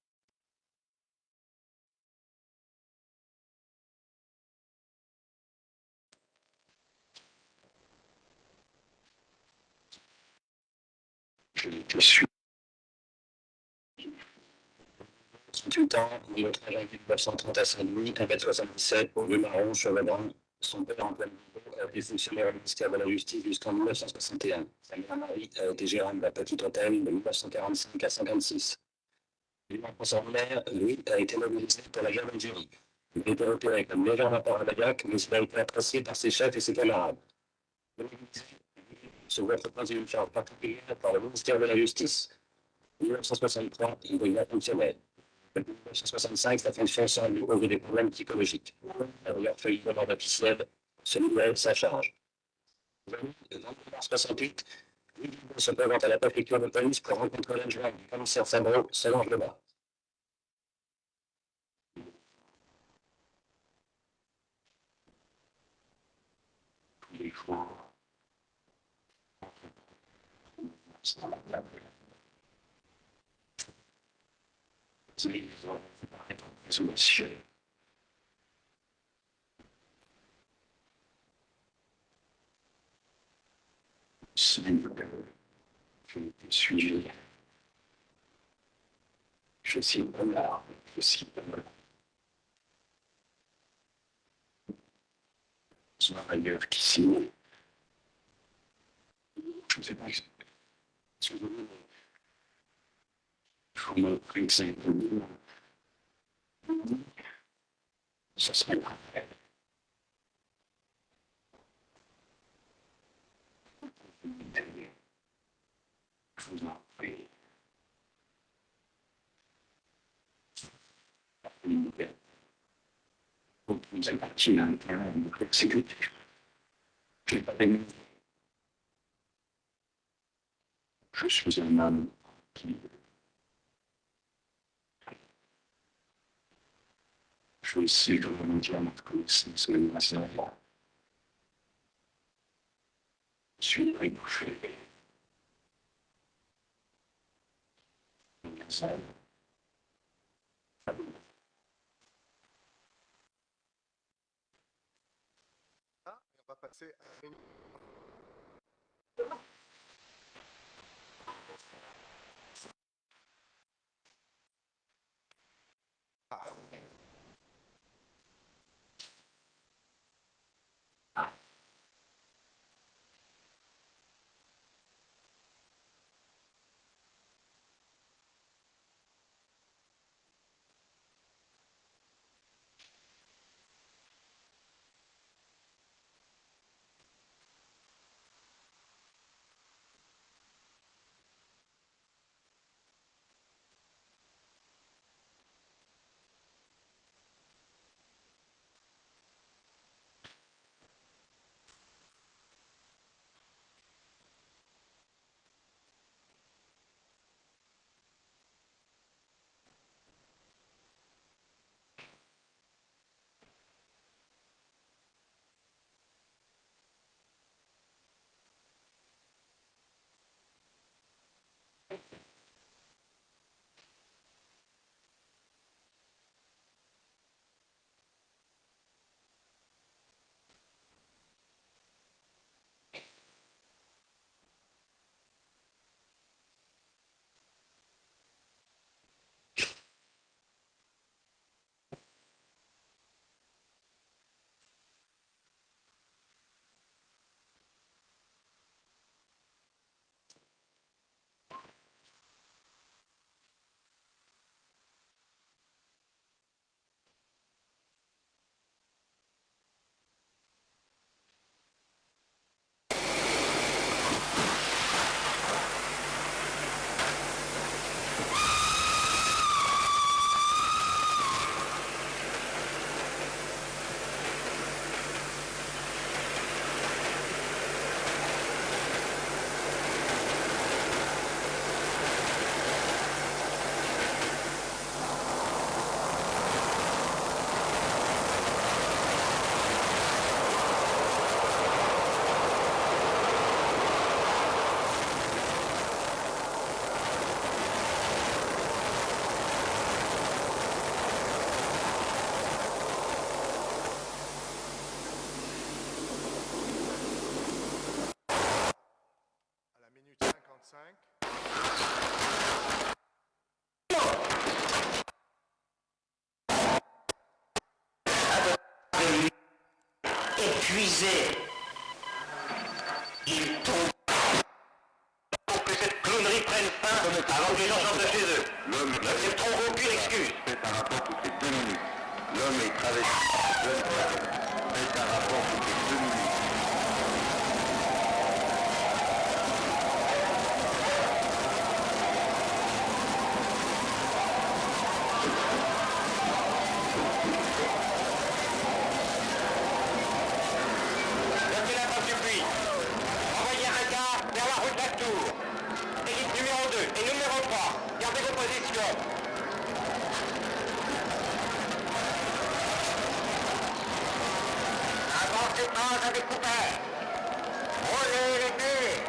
Speaker 4: Je suis 38 ans, il est très jeune, 1930 à Saint-Denis, 1m77, rue Marron, cheveux bruns. Son père, Antoine Bigot, a été fonctionnaire au ministère de la Justice jusqu'en 1961. Sa mère Marie a été gérante de la Petite Hôtel de 1945 à 56. Pour son mère, Louis a été mobilisé pour la guerre d'Algérie. Il a été repéré comme léger rapport à Badac, mais il a été apprécié par ses chefs et ses camarades. Se voit proposer une charge particulière par le ministère de la Justice. En 1963, il devient fonctionnaire. En 1965, sa fonction semble causer des problèmes psychologiques. Un regard feuillis de mort officiel se libérer de sa charge. En 1968, Louis se présente à la préfecture de police pour rencontrer l'adjoint du commissaire Sabreau, Solange Lebas. Il faut monsieur. Je suis bonheur, je suis bonheur. Je suis ailleurs qu'ici. Je ne sais pas. Je vous me prie que c'est ce serait parfait. Je vous en prie. Vous êtes parti d'un terrain de l'exécuter. Je n'ai pas aimé. Je suis un homme qui. Je sais comment dire notre connaissance de ma sœur. Je suis ébouché.
Speaker 3: On va passer à une... À la minute 55.
Speaker 5: Épuisé, il tombe pour que cette clownerie prenne fin avant que les gens sortent de chez eux. N'accepteront aucune excuse.
Speaker 6: C'est un rapport toutes les 2 minutes. L'homme est travesti. C'est un rapport toutes les 2 minutes.
Speaker 5: commence à découper. Roulez les dés.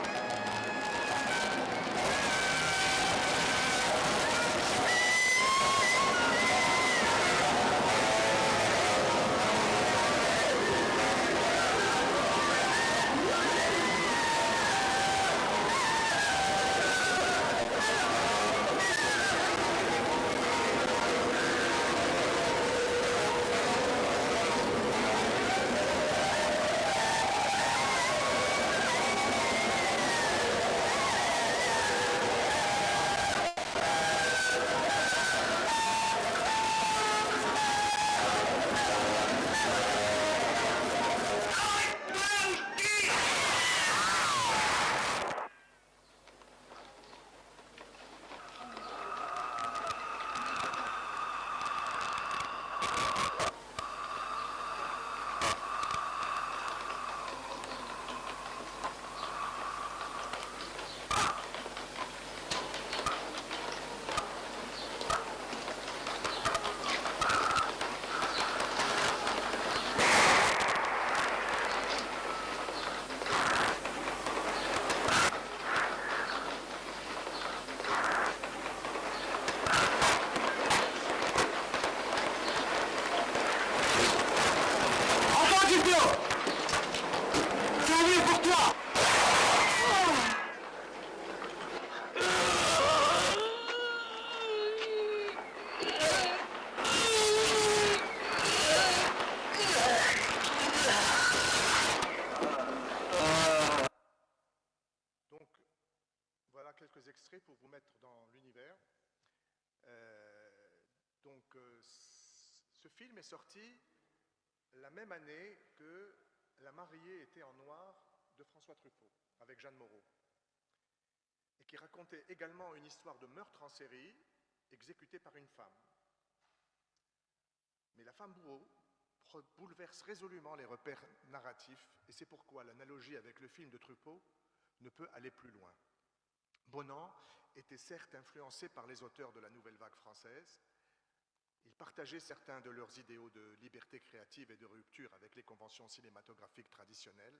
Speaker 3: Donc, voilà quelques extraits pour vous mettre dans l'univers. Ce film est sorti la même année que La mariée était en noir de François Truffaut, avec Jeanne Moreau, et qui racontait également une histoire de meurtre en série exécutée par une femme. Mais La femme bourreau bouleverse résolument les repères narratifs, et c'est pourquoi l'analogie avec le film de Truffaut ne peut aller plus loin. Bonan était certes influencé par les auteurs de la nouvelle vague française. Il partageait certains de leurs idéaux de liberté créative et de rupture avec les conventions cinématographiques traditionnelles.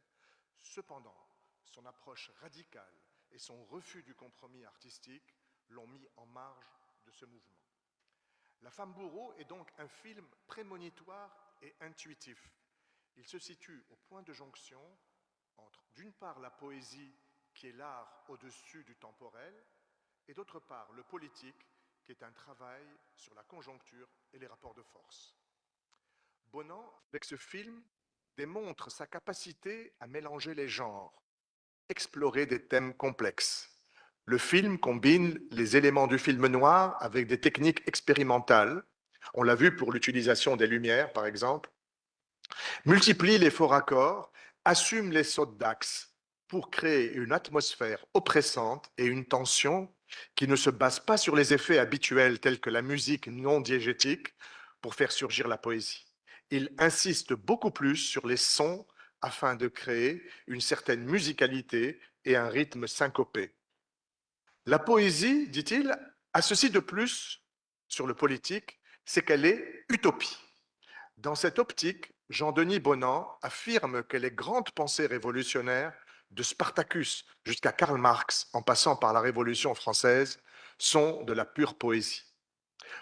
Speaker 3: Cependant, son approche radicale et son refus du compromis artistique l'ont mis en marge de ce mouvement. La femme bourreau est donc un film prémonitoire et intuitif. Il se situe au point de jonction entre, d'une part, la poésie, qui est l'art au-dessus du temporel, et d'autre part, le politique, qui est un travail sur la conjoncture et les rapports de force. Bonan, avec ce film, démontre sa capacité à mélanger les genres, explorer des thèmes complexes. Le film combine les éléments du film noir avec des techniques expérimentales. On l'a vu pour l'utilisation des lumières, par exemple. Multiplie les faux raccords, assume les sautes d'axe pour créer une atmosphère oppressante et une tension qui ne se base pas sur les effets habituels tels que la musique non diégétique pour faire surgir la poésie. Il insiste beaucoup plus sur les sons afin de créer une certaine musicalité et un rythme syncopé. La poésie, dit-il, a ceci de plus sur le politique, c'est qu'elle est utopie. Dans cette optique, Jean-Denis Bonan affirme que les grandes pensées révolutionnaires, de Spartacus jusqu'à Karl Marx, en passant par la Révolution française, sont de la pure poésie.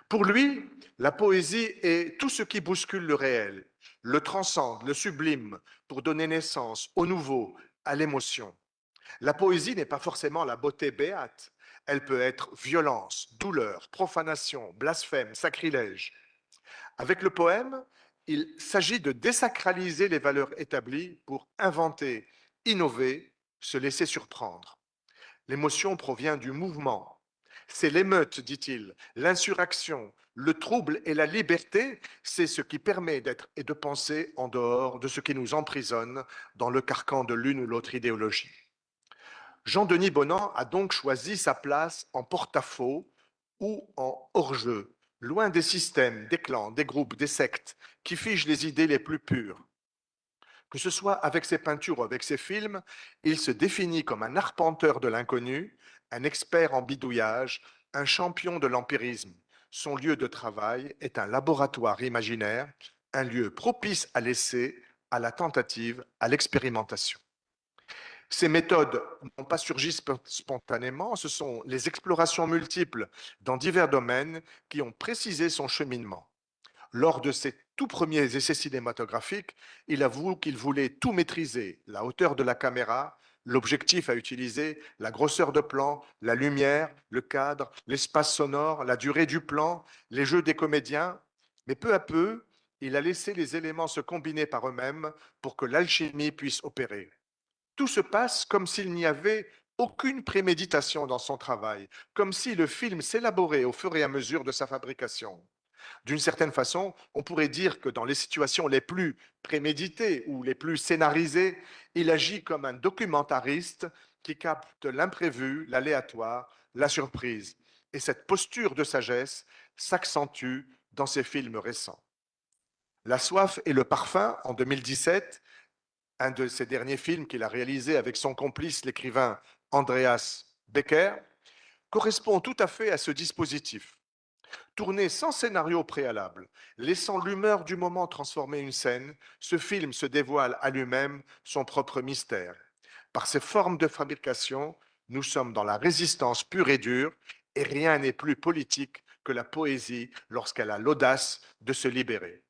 Speaker 3: Pour lui, la poésie est tout ce qui bouscule le réel, le transcende, le sublime, pour donner naissance au nouveau, à l'émotion. La poésie n'est pas forcément la beauté béate. Elle peut être violence, douleur, profanation, blasphème, sacrilège. Avec le poème, il s'agit de désacraliser les valeurs établies pour inventer, innover, se laisser surprendre. L'émotion provient du mouvement. C'est l'émeute, dit-il, l'insurrection, le trouble et la liberté, c'est ce qui permet d'être et de penser en dehors de ce qui nous emprisonne dans le carcan de l'une ou l'autre idéologie. Jean-Denis Bonan a donc choisi sa place en porte-à-faux ou en hors-jeu, loin des systèmes, des clans, des groupes, des sectes qui figent les idées les plus pures. Que ce soit avec ses peintures ou avec ses films, il se définit comme un arpenteur de l'inconnu, un expert en bidouillage, un champion de l'empirisme. Son lieu de travail est un laboratoire imaginaire, un lieu propice à l'essai, à la tentative, à l'expérimentation. Ces méthodes n'ont pas surgi spontanément, ce sont les explorations multiples dans divers domaines qui ont précisé son cheminement. Lors de ses tout premiers essais cinématographiques, il avoue qu'il voulait tout maîtriser, la hauteur de la caméra, l'objectif à utiliser, la grosseur de plan, la lumière, le cadre, l'espace sonore, la durée du plan, les jeux des comédiens. Mais peu à peu, il a laissé les éléments se combiner par eux-mêmes pour que l'alchimie puisse opérer. Tout se passe comme s'il n'y avait aucune préméditation dans son travail, comme si le film s'élaborait au fur et à mesure de sa fabrication. D'une certaine façon, on pourrait dire que dans les situations les plus préméditées ou les plus scénarisées, il agit comme un documentariste qui capte l'imprévu, l'aléatoire, la surprise. Et cette posture de sagesse s'accentue dans ses films récents. La soif et le parfum, en 2017, un de ses derniers films qu'il a réalisé avec son complice, l'écrivain Andreas Becker, correspond tout à fait à ce dispositif. Tourné sans scénario préalable, laissant l'humeur du moment transformer une scène, ce film se dévoile à lui-même son propre mystère. Par ses formes de fabrication, nous sommes dans la résistance pure et dure, et rien n'est plus politique que la poésie lorsqu'elle a l'audace de se libérer.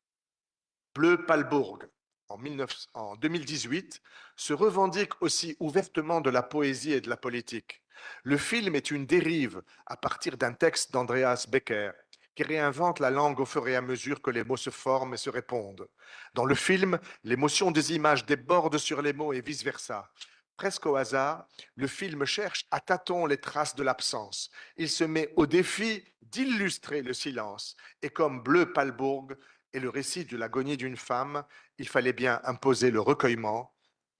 Speaker 3: Bleu Palbourg, en 2018, se revendique aussi ouvertement de la poésie et de la politique. Le film est une dérive à partir d'un texte d'Andreas Becker, qui réinvente la langue au fur et à mesure que les mots se forment et se répondent. Dans le film, l'émotion des images déborde sur les mots et vice-versa. Presque au hasard, le film cherche à tâtons les traces de l'absence. Il se met au défi d'illustrer le silence. Et comme Bleu Palbourg est le récit de l'agonie d'une femme, il fallait bien imposer le recueillement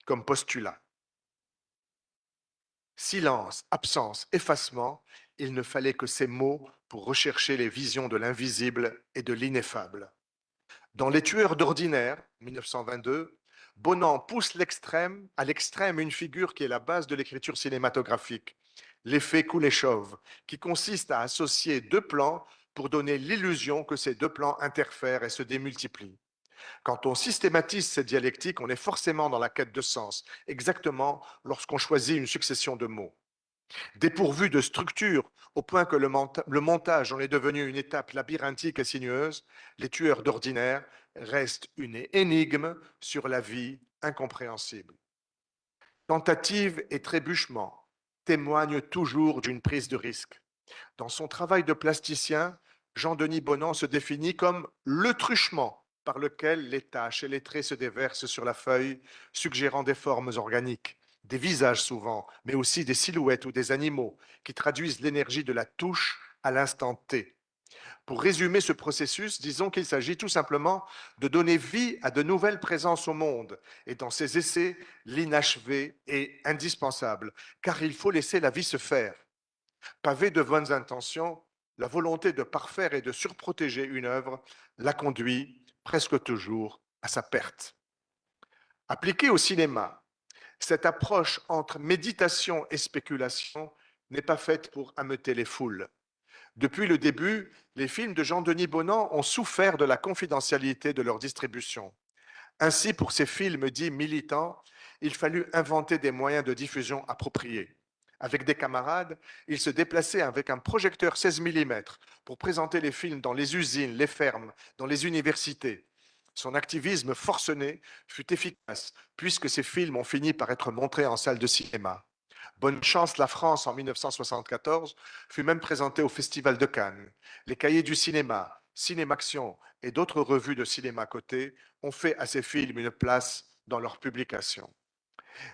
Speaker 3: comme postulat. Silence, absence, effacement, il ne fallait que ces mots pour rechercher les visions de l'invisible et de l'ineffable. Dans Les Tueurs d'ordinaire, 1922, Bonan pousse à l'extrême une figure qui est la base de l'écriture cinématographique, l'effet Kuleshov, qui consiste à associer deux plans pour donner l'illusion que ces deux plans interfèrent et se démultiplient. Quand on systématise cette dialectique, on est forcément dans la quête de sens, exactement lorsqu'on choisit une succession de mots. Dépourvu de structure, au point que le montage en est devenu une étape labyrinthique et sinueuse, Les Tueurs d'ordinaire restent une énigme sur la vie incompréhensible. Tentative et trébuchement témoignent toujours d'une prise de risque. Dans son travail de plasticien, Jean-Denis Bonan se définit comme le truchement par lequel les taches et les traits se déversent sur la feuille, suggérant des formes organiques, des visages souvent, mais aussi des silhouettes ou des animaux qui traduisent l'énergie de la touche à l'instant T. Pour résumer ce processus, disons qu'il s'agit tout simplement de donner vie à de nouvelles présences au monde. Et dans ces essais, l'inachevé est indispensable, car il faut laisser la vie se faire. Pavé de bonnes intentions, la volonté de parfaire et de surprotéger une œuvre la conduit presque toujours à sa perte. Appliquée au cinéma, cette approche entre méditation et spéculation n'est pas faite pour ameuter les foules. Depuis le début, les films de Jean-Denis Bonan ont souffert de la confidentialité de leur distribution. Ainsi, pour ces films dits militants, il fallut inventer des moyens de diffusion appropriés. Avec des camarades, il se déplaçait avec un projecteur 16 mm pour présenter les films dans les usines, les fermes, dans les universités. Son activisme forcené fut efficace, puisque ces films ont fini par être montrés en salle de cinéma. Bonne chance, la France, en 1974, fut même présentée au Festival de Cannes. Les cahiers du cinéma, Cinémaction et d'autres revues de cinéma cotées ont fait à ces films une place dans leurs publications.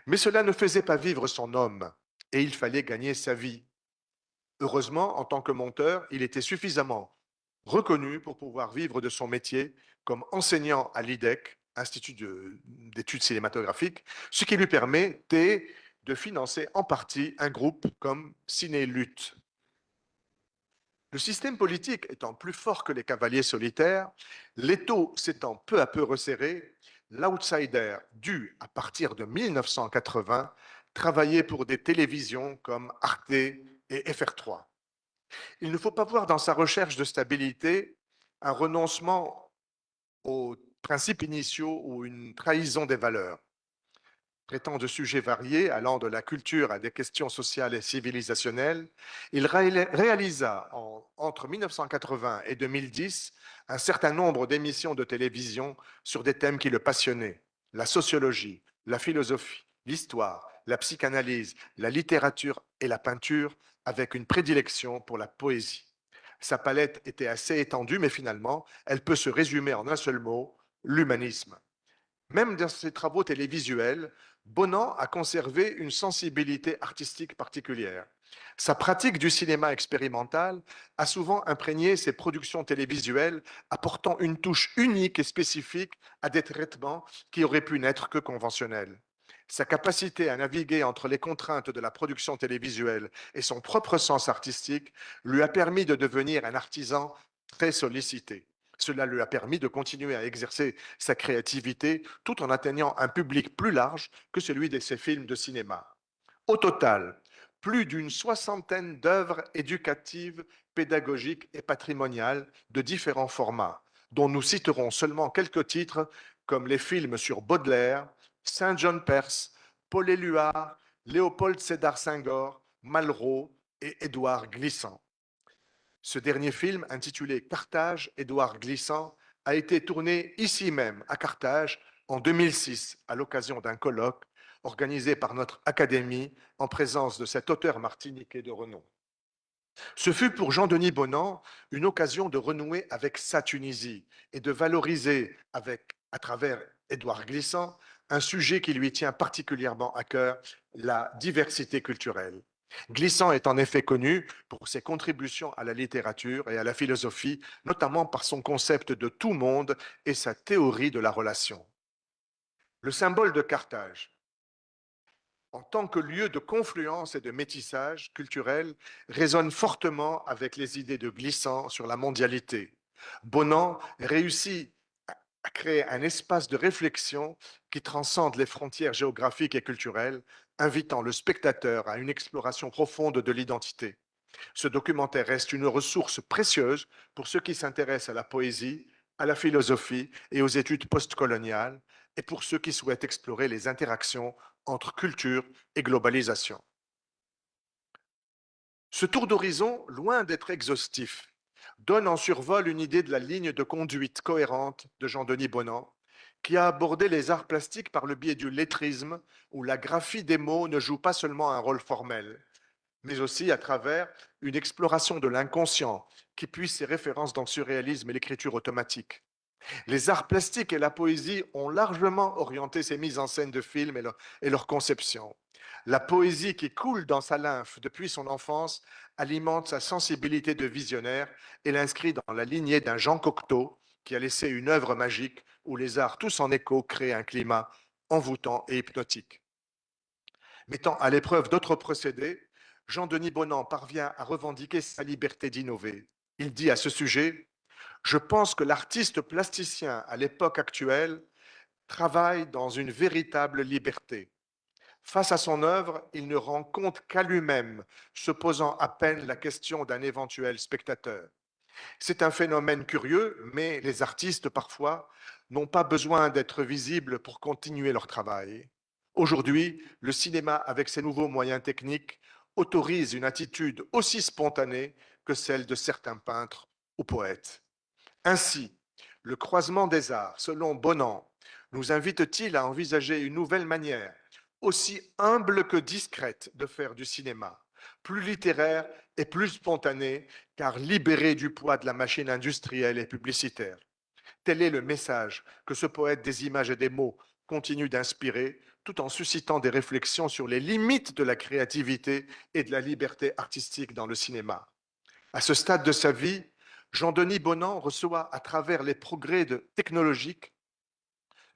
Speaker 3: Mais cela ne faisait pas vivre son homme, et il fallait gagner sa vie. Heureusement, en tant que monteur, il était suffisamment reconnu pour pouvoir vivre de son métier comme enseignant à l'IDEC, Institut d'études cinématographiques, ce qui lui permettait de financer en partie un groupe comme Ciné-Lutte. Le système politique étant plus fort que les cavaliers solitaires, l'étau s'étant peu à peu resserré, l'outsider dut, à partir de 1980, travailler pour des télévisions comme Arte et FR3. Il ne faut pas voir dans sa recherche de stabilité un renoncement aux principes initiaux ou une trahison des valeurs. Traitant de sujets variés, allant de la culture à des questions sociales et civilisationnelles, il réalisa entre 1980 et 2010 un certain nombre d'émissions de télévision sur des thèmes qui le passionnaient: la sociologie, la philosophie, l'histoire, la psychanalyse, la littérature et la peinture, avec une prédilection pour la poésie. Sa palette était assez étendue, mais finalement, elle peut se résumer en un seul mot: l'humanisme. Même dans ses travaux télévisuels, Bonan a conservé une sensibilité artistique particulière. Sa pratique du cinéma expérimental a souvent imprégné ses productions télévisuelles, apportant une touche unique et spécifique à des traitements qui auraient pu n'être que conventionnels. Sa capacité à naviguer entre les contraintes de la production télévisuelle et son propre sens artistique lui a permis de devenir un artisan très sollicité. Cela lui a permis de continuer à exercer sa créativité tout en atteignant un public plus large que celui de ses films de cinéma. Au total, plus d'une soixantaine d'œuvres éducatives, pédagogiques et patrimoniales de différents formats, dont nous citerons seulement quelques titres comme les films sur Baudelaire, Saint John Perse, Paul Éluard, Léopold Sédar Senghor, Malraux et Édouard Glissant. Ce dernier film, intitulé Carthage, Édouard Glissant, a été tourné ici même, à Carthage, en 2006, à l'occasion d'un colloque organisé par notre académie en présence de cet auteur martiniquais de renom. Ce fut pour Jean-Denis Bonan une occasion de renouer avec sa Tunisie et de valoriser, à travers Édouard Glissant, un sujet qui lui tient particulièrement à cœur, la diversité culturelle. Glissant est en effet connu pour ses contributions à la littérature et à la philosophie, notamment par son concept de tout monde et sa théorie de la relation. Le symbole de Carthage, en tant que lieu de confluence et de métissage culturel, résonne fortement avec les idées de Glissant sur la mondialité. Bonan réussit à créer un espace de réflexion qui transcende les frontières géographiques et culturelles, invitant le spectateur à une exploration profonde de l'identité. Ce documentaire reste une ressource précieuse pour ceux qui s'intéressent à la poésie, à la philosophie et aux études postcoloniales, et pour ceux qui souhaitent explorer les interactions entre culture et globalisation. Ce tour d'horizon, loin d'être exhaustif, donne en survol une idée de la ligne de conduite cohérente de Jean-Denis Bonan, qui a abordé les arts plastiques par le biais du lettrisme, où la graphie des mots ne joue pas seulement un rôle formel, mais aussi à travers une exploration de l'inconscient qui puise ses références dans le surréalisme et l'écriture automatique. Les arts plastiques et la poésie ont largement orienté ses mises en scène de films et leur conception. La poésie qui coule dans sa lymphe depuis son enfance alimente sa sensibilité de visionnaire et l'inscrit dans la lignée d'un Jean Cocteau qui a laissé une œuvre magique où les arts tous en écho créent un climat envoûtant et hypnotique. Mettant à l'épreuve d'autres procédés, Jean-Denis Bonan parvient à revendiquer sa liberté d'innover. Il dit à ce sujet: « Je pense que l'artiste plasticien à l'époque actuelle travaille dans une véritable liberté. Face à son œuvre, il ne rend compte qu'à lui-même, se posant à peine la question d'un éventuel spectateur. C'est un phénomène curieux, mais les artistes, parfois, n'ont pas besoin d'être visibles pour continuer leur travail. Aujourd'hui, le cinéma, avec ses nouveaux moyens techniques, autorise une attitude aussi spontanée que celle de certains peintres ou poètes. Ainsi, le croisement des arts, selon Bonan, nous invite-t-il à envisager une nouvelle manière, aussi humble que discrète, de faire du cinéma, plus littéraire et plus spontanée, car libérée du poids de la machine industrielle et publicitaire. Tel est le message que ce poète des images et des mots continue d'inspirer, tout en suscitant des réflexions sur les limites de la créativité et de la liberté artistique dans le cinéma. À ce stade de sa vie, Jean-Denis Bonan reçoit, à travers les progrès technologiques,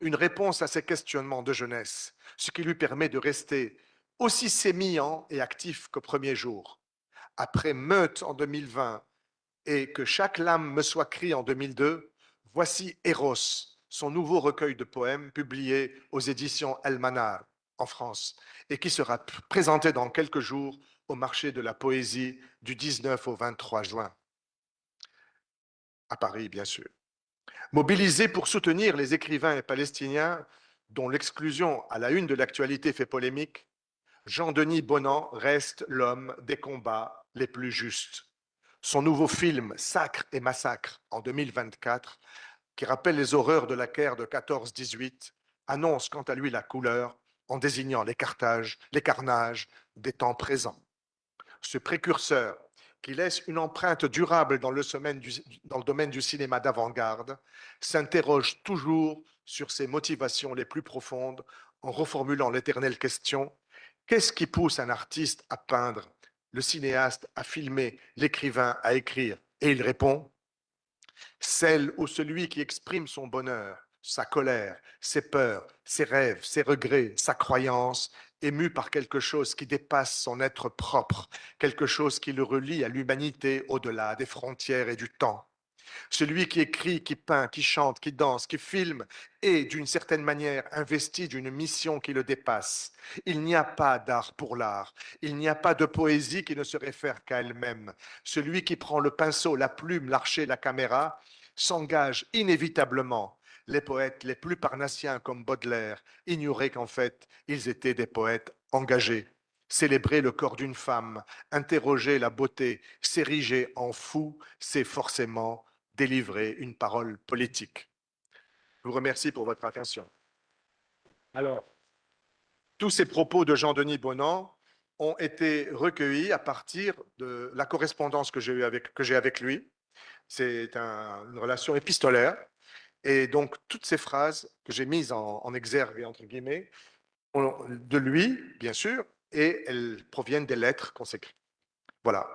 Speaker 3: une réponse à ses questionnements de jeunesse, ce qui lui permet de rester aussi sémillant et actif qu'au premier jour. Après Meute en 2020 et Que chaque lame me soit crie en 2002, voici Eros, son nouveau recueil de poèmes publié aux éditions Elmanar en France et qui sera présenté dans quelques jours au marché de la poésie du 19 au 23 juin, à Paris bien sûr. Mobilisé pour soutenir les écrivains palestiniens dont l'exclusion à la une de l'actualité fait polémique, Jean-Denis Bonan reste l'homme des combats les plus justes. Son nouveau film Sacre et massacre en 2024, qui rappelle les horreurs de la guerre de 14-18, annonce quant à lui la couleur en désignant les carnages des temps présents. Ce précurseur, qui laisse une empreinte durable dans le domaine du cinéma d'avant-garde, s'interroge toujours sur ses motivations les plus profondes en reformulant l'éternelle question: qu'est-ce qui pousse un artiste à peindre, le cinéaste à filmer, l'écrivain à écrire? Et il répond: celle ou celui qui exprime son bonheur, sa colère, ses peurs, ses rêves, ses regrets, sa croyance, ému par quelque chose qui dépasse son être propre, quelque chose qui le relie à l'humanité au-delà des frontières et du temps. Celui qui écrit, qui peint, qui chante, qui danse, qui filme est, d'une certaine manière, investi d'une mission qui le dépasse. Il n'y a pas d'art pour l'art. Il n'y a pas de poésie qui ne se réfère qu'à elle-même. Celui qui prend le pinceau, la plume, l'archet, la caméra, s'engage inévitablement. Les poètes les plus parnassiens comme Baudelaire ignoraient qu'en fait, ils étaient des poètes engagés. Célébrer le corps d'une femme, interroger la beauté, s'ériger en fou, c'est forcément délivrer une parole politique. Je vous remercie pour votre attention. Alors, tous ces propos de Jean-Denis Bonan ont été recueillis à partir de la correspondance que j'ai avec lui. C'est une relation épistolaire. Et donc, toutes ces phrases que j'ai mises en exergue, entre guillemets, de lui, bien sûr, et elles proviennent des lettres qu'on s'écrit. Voilà.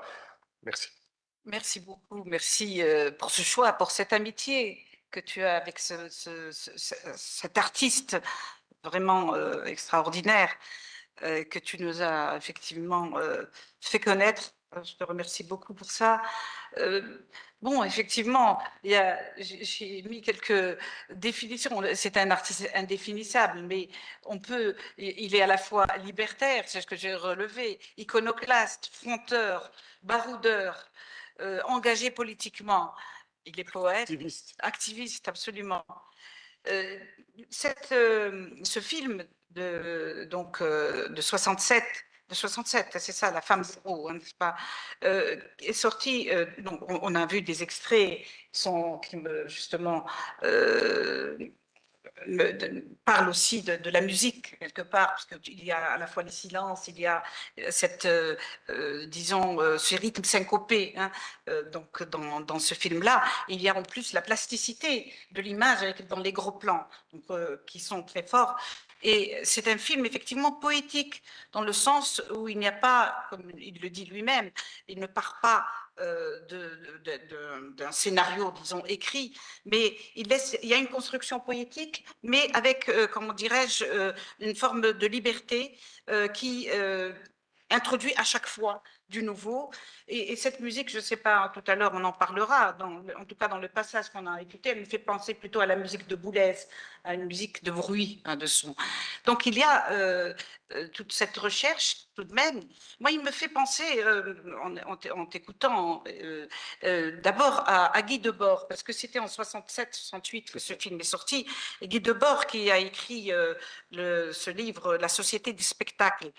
Speaker 3: Merci.
Speaker 1: Merci beaucoup, merci pour ce choix, pour cette amitié que tu as avec cet artiste vraiment extraordinaire que tu nous as effectivement fait connaître. Je te remercie beaucoup pour ça. Bon, effectivement, j'ai mis quelques définitions. C'est un artiste indéfinissable, mais il est à la fois libertaire, c'est ce que j'ai relevé, iconoclaste, fronteur, baroudeur, engagé politiquement. Il est poète, activiste absolument. Ce film de 67, c'est ça, La femme zéro, hein, n'est-ce pas, est sorti, donc on a vu des extraits qui justement parle aussi de la musique quelque part, parce qu'il y a à la fois les silences, il y a disons, ce rythme syncopé, hein, donc dans ce film-là. Il y a en plus la plasticité de l'image dans les gros plans, donc, qui sont très forts. Et c'est un film effectivement poétique, dans le sens où il n'y a pas, comme il le dit lui-même, il ne part pas d'un scénario, disons, écrit, mais il y a une construction poétique, mais avec, comment dirais-je, une forme de liberté qui introduit à chaque fois du nouveau. Et cette musique, je ne sais pas, tout à l'heure on en parlera, en tout cas dans le passage qu'on a écouté, elle me fait penser plutôt à la musique de Boulez, à une musique de bruit, hein, de son. Donc il y a toute cette recherche tout de même. Moi, il me fait penser, en t'écoutant, d'abord à Guy Debord, parce que c'était en 67-68 que ce film est sorti, et Guy Debord qui a écrit ce livre, La Société du spectacle,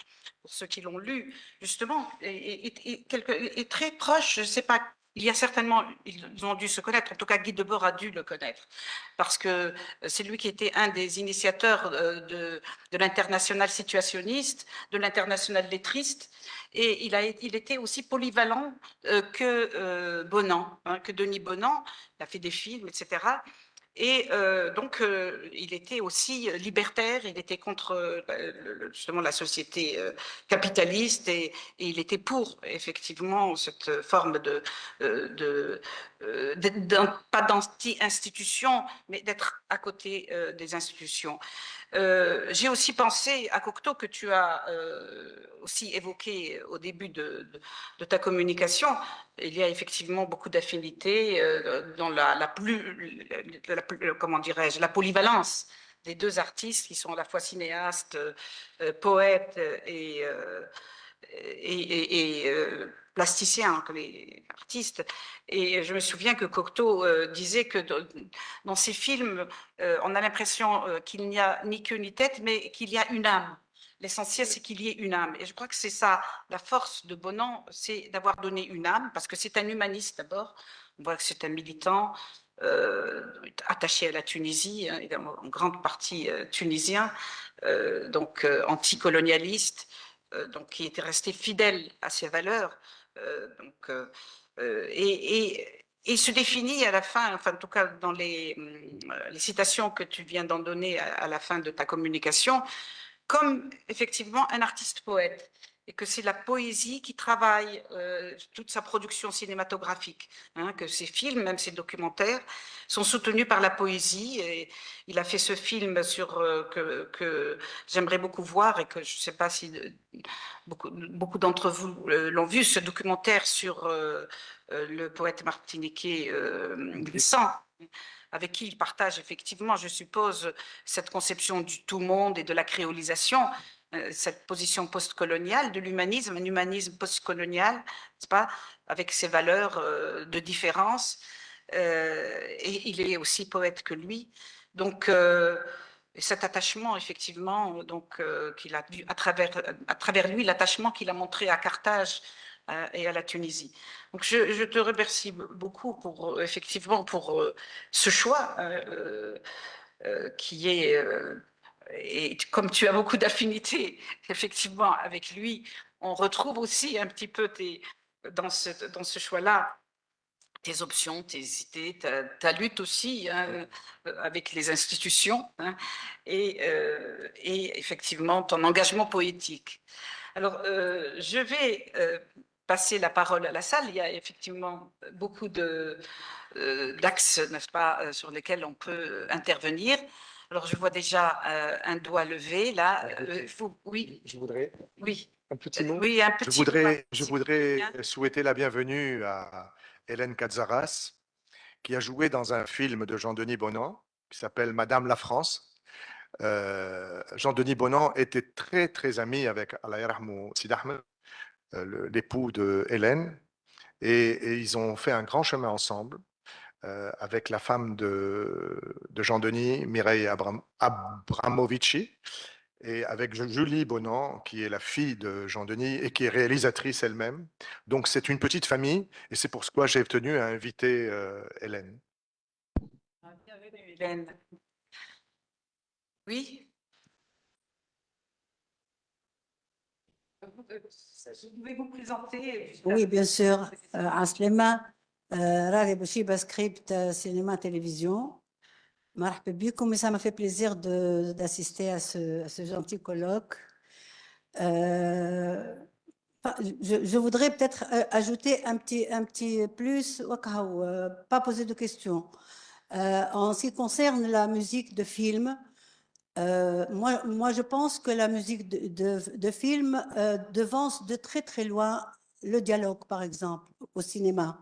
Speaker 1: pour ceux qui l'ont lu, justement, est très proche, je ne sais pas, il y a certainement, ils ont dû se connaître, en tout cas Guy Debord a dû le connaître, parce que c'est lui qui était un des initiateurs de l'international situationniste, de l'international lettriste, et il était aussi polyvalent que Bonan, hein, que Denis Bonan, il a fait des films, etc. Et donc, il était aussi libertaire, il était contre justement la société capitaliste et il était pour effectivement cette forme pas d'anti-institution, mais d'être à côté des institutions. J'ai aussi pensé à Cocteau que tu as aussi évoqué au début de ta communication. Il y a effectivement beaucoup d'affinités dans comment dirais-je, la polyvalence des deux artistes qui sont à la fois cinéastes, poètes plasticiens, que les artistes. Et je me souviens que Cocteau disait que dans ces films, on a l'impression qu'il n'y a ni queue ni tête, mais qu'il y a une âme. L'essentiel, c'est qu'il y ait une âme. Et je crois que c'est ça, la force de Bonan, c'est d'avoir donné une âme, parce que c'est un humaniste d'abord. On voit que c'est un militant attaché à la Tunisie, hein, en grande partie tunisien, donc anticolonialiste, donc qui était resté fidèle à ses valeurs, et se définit à la fin, enfin en tout cas dans les citations que tu viens d'en donner à la fin de ta communication, comme effectivement un artiste poète, et que c'est la poésie qui travaille toute sa production cinématographique, hein, que ses films, même ses documentaires, sont soutenus par la poésie. Et il a fait ce film que j'aimerais beaucoup voir et que je ne sais pas si beaucoup d'entre vous l'ont vu, ce documentaire sur le poète martiniquais Glissant, avec qui il partage effectivement, je suppose, cette conception du tout-monde et de la créolisation, cette position postcoloniale de l'humanisme, un humanisme postcolonial, n'est-ce pas, avec ses valeurs de différence. Et il est aussi poète que lui. Donc, cet attachement, effectivement, donc, qu'il a vu à travers lui, l'attachement qu'il a montré à Carthage et à la Tunisie. Donc, je te remercie beaucoup pour, effectivement, pour ce choix qui est, et comme tu as beaucoup d'affinités, effectivement, avec lui, on retrouve aussi un petit peu dans ce choix-là tes options, tes idées, ta lutte aussi, hein, avec les institutions, hein, et effectivement ton engagement poétique. Alors, je vais passer la parole à la salle. Il y a effectivement beaucoup d'axes, n'est-ce pas, sur lesquels on peut intervenir. Alors, je vois déjà un doigt levé là. Oui,
Speaker 3: Je voudrais
Speaker 1: oui.
Speaker 3: un petit mot.
Speaker 1: Oui, un petit mot.
Speaker 3: Je voudrais souhaiter la bienvenue à Hélène Katzaras, qui a joué dans un film de Jean-Denis Bonan, qui s'appelle Madame la France. Jean-Denis Bonan était très, très ami avec Allah yarhamou Sid Ahmed, l'époux de Hélène, et ils ont fait un grand chemin ensemble avec la femme de Jean-Denis, Mireille Abramovici, et avec Julie Bonan, qui est la fille de Jean-Denis et qui est réalisatrice elle-même. Donc c'est une petite famille, et c'est pourquoi j'ai tenu à inviter Hélène.
Speaker 1: Bienvenue, Hélène. Oui. Vous pouvez vous présenter?
Speaker 7: Oui, bien sûr. Aslema, راغب وشيبة سكريبت cinéma télévision. مرحبا بكم, et ça m'a fait plaisir d'assister à ce gentil colloque. Je voudrais peut-être ajouter un petit plus, pas poser de questions. En ce qui concerne la musique de film, moi, je pense que la musique de film devance de très, très loin le dialogue, par exemple, au cinéma.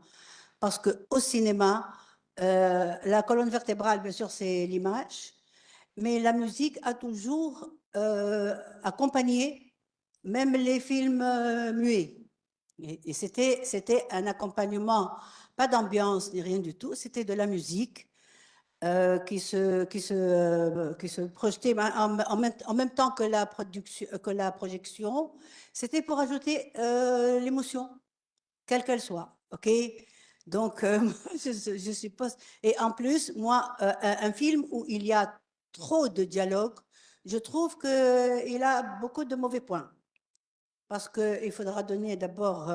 Speaker 7: Parce qu'au cinéma, la colonne vertébrale, bien sûr, c'est l'image, mais la musique a toujours accompagné même les films muets. Et c'était un accompagnement, pas d'ambiance ni rien du tout, c'était de la musique. Qui se projetait en même temps que la projection, c'était pour ajouter l'émotion, quelle qu'elle soit, ok? Donc, je suppose. Et en plus, moi, un film où il y a trop de dialogue, je trouve qu'il a beaucoup de mauvais points. Parce qu'il faudra donner d'abord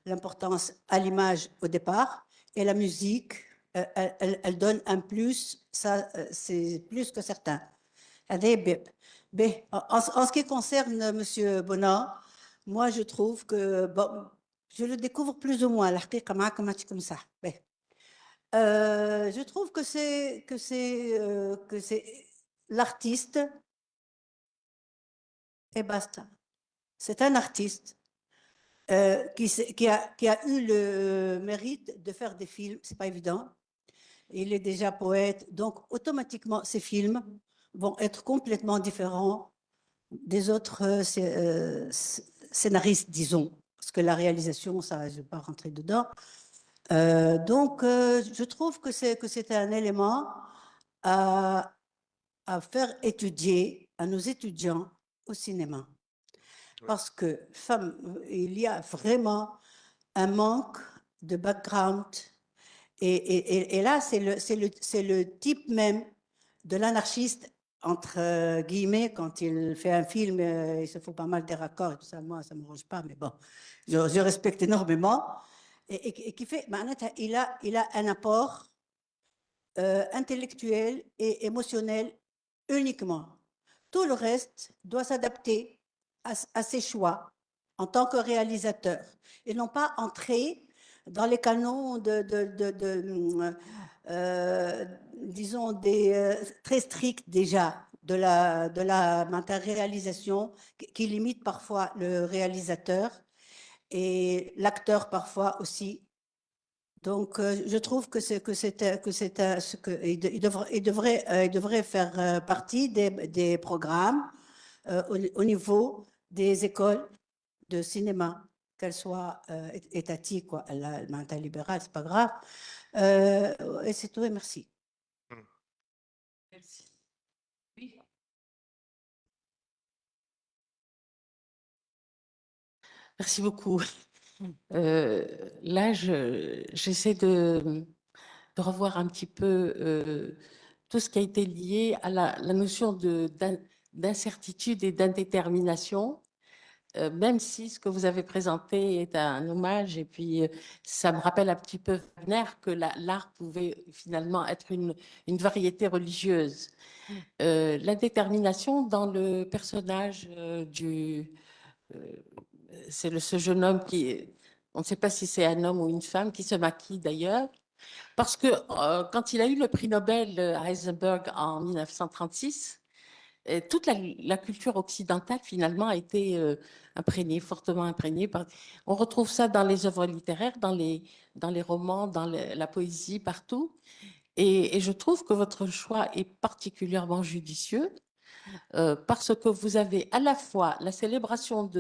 Speaker 7: l'importance à l'image au départ, et la musique, elle donne un plus, ça c'est plus que certain. En ce qui concerne M. Bonan, moi je trouve que, bon, je le découvre plus ou moins, comme ça. Je trouve que c'est l'artiste, et basta. C'est un artiste qui a eu le mérite de faire des films, c'est pas évident. Il est déjà poète, donc automatiquement ces films vont être complètement différents des autres scénariste, disons, parce que la réalisation, ça, je ne vais pas rentrer dedans. Donc, je trouve que c'est un élément à faire étudier à nos étudiants au cinéma. Parce que il y a vraiment un manque de background. Et là, c'est le type même de l'anarchiste, entre guillemets, quand il fait un film, il se fout pas mal des raccords et tout ça. Moi, ça ne me range pas, mais bon, je respecte énormément. Et qui fait, il a un apport intellectuel et émotionnel uniquement. Tout le reste doit s'adapter à ses choix en tant que réalisateur et non pas entrer dans les canons disons, très stricts déjà de la matérialisation qui limite parfois le réalisateur et l'acteur parfois aussi. Donc, je trouve que il devrait faire partie des programmes au niveau des écoles de cinéma, qu'elles soient étatiques ou libérales, c'est pas grave. Et c'est tout, et merci.
Speaker 1: Merci. Oui.
Speaker 8: Merci beaucoup. Là, j'essaie de revoir un petit peu tout ce qui a été lié à la notion d'incertitude et d'indétermination, même si ce que vous avez présenté est un hommage, et puis ça me rappelle un petit peu Wagner, que l'art pouvait finalement être une variété religieuse. L'indétermination dans le personnage c'est ce jeune homme on ne sait pas si c'est un homme ou une femme, qui se maquille d'ailleurs, parce que quand il a eu le prix Nobel à Heisenberg en 1936, toute la culture occidentale finalement a été imprégnée, fortement imprégnée. On retrouve ça dans les œuvres littéraires, dans les romans, dans la poésie, partout. Et je trouve que votre choix est particulièrement judicieux, parce que vous avez à la fois la célébration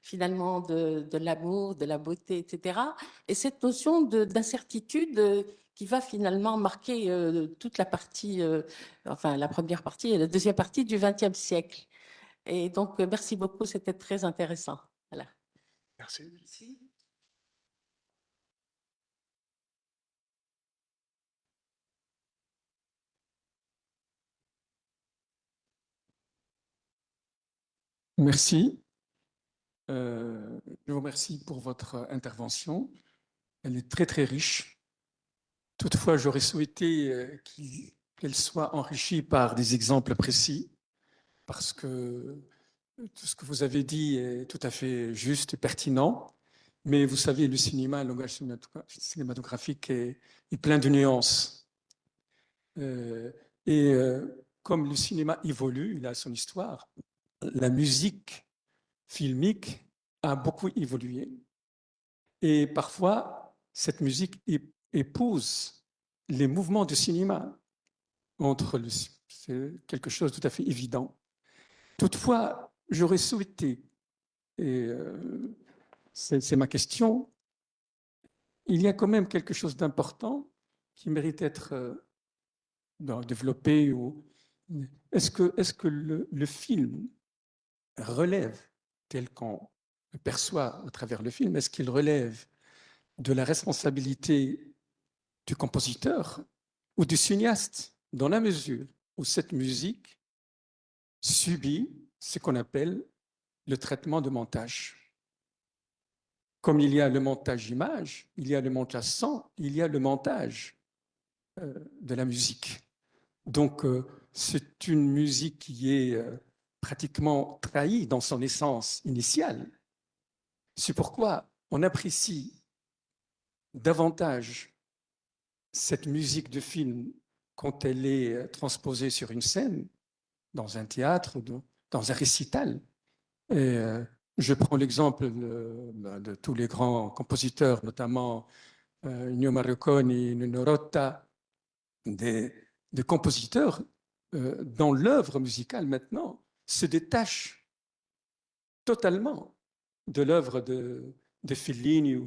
Speaker 8: finalement de l'amour, de la beauté, etc., et cette notion d'incertitude qui va finalement marquer toute la partie, enfin la première partie et la deuxième partie du XXe siècle. Et donc, merci beaucoup, c'était très intéressant. Voilà.
Speaker 3: Merci.
Speaker 1: Merci.
Speaker 9: Merci. Je vous remercie pour votre intervention. Elle est très, très riche. Toutefois, j'aurais souhaité qu'elle soit enrichie par des exemples précis, parce que tout ce que vous avez dit est tout à fait juste et pertinent. Mais vous savez, le cinéma, le langage cinématographique est plein de nuances. Comme le cinéma évolue, il a son histoire, la musique filmique a beaucoup évolué. Et parfois, cette musique épouse les mouvements de cinéma. C'est quelque chose de tout à fait évident. Toutefois, j'aurais souhaité, et c'est ma question, il y a quand même quelque chose d'important qui mérite d'être développé. Est-ce que le film relève, tel qu'on le perçoit à travers le film, est-ce qu'il relève de la responsabilité du compositeur ou du cinéaste, dans la mesure où cette musique subit ce qu'on appelle le traitement de montage? Comme il y a le montage image, il y a le montage son, il y a le montage de la musique. Donc, c'est une musique qui est pratiquement trahie dans son essence initiale. C'est pourquoi on apprécie davantage cette musique de film quand elle est transposée sur une scène, dans un théâtre, dans un récital. Et je prends l'exemple de tous les grands compositeurs, notamment Ennio Morricone, Nino Rota, des compositeurs dont l'œuvre musicale maintenant se détache totalement de l'œuvre de Fellini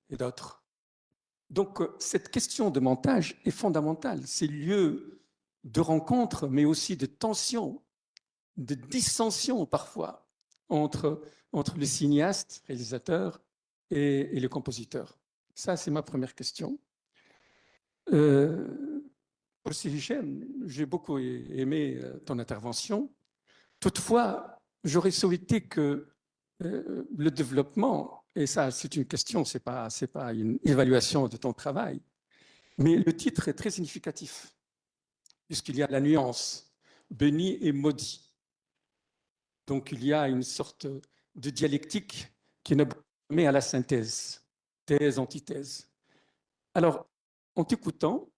Speaker 9: et d'autres. Donc, cette question de montage est fondamentale. C'est lieu de rencontre, mais aussi de tension, de dissension parfois entre le cinéaste, réalisateur et le compositeur. Ça, c'est ma première question. Pour Hichem, j'ai beaucoup aimé ton intervention. Toutefois, j'aurais souhaité que le développement, et ça c'est une question, c'est pas une évaluation de ton travail, mais le titre est très significatif, puisqu'il y a la nuance béni et maudit. Donc il y a une sorte de dialectique qui ne met à la synthèse, thèse, antithèse. Alors, en t'écoutant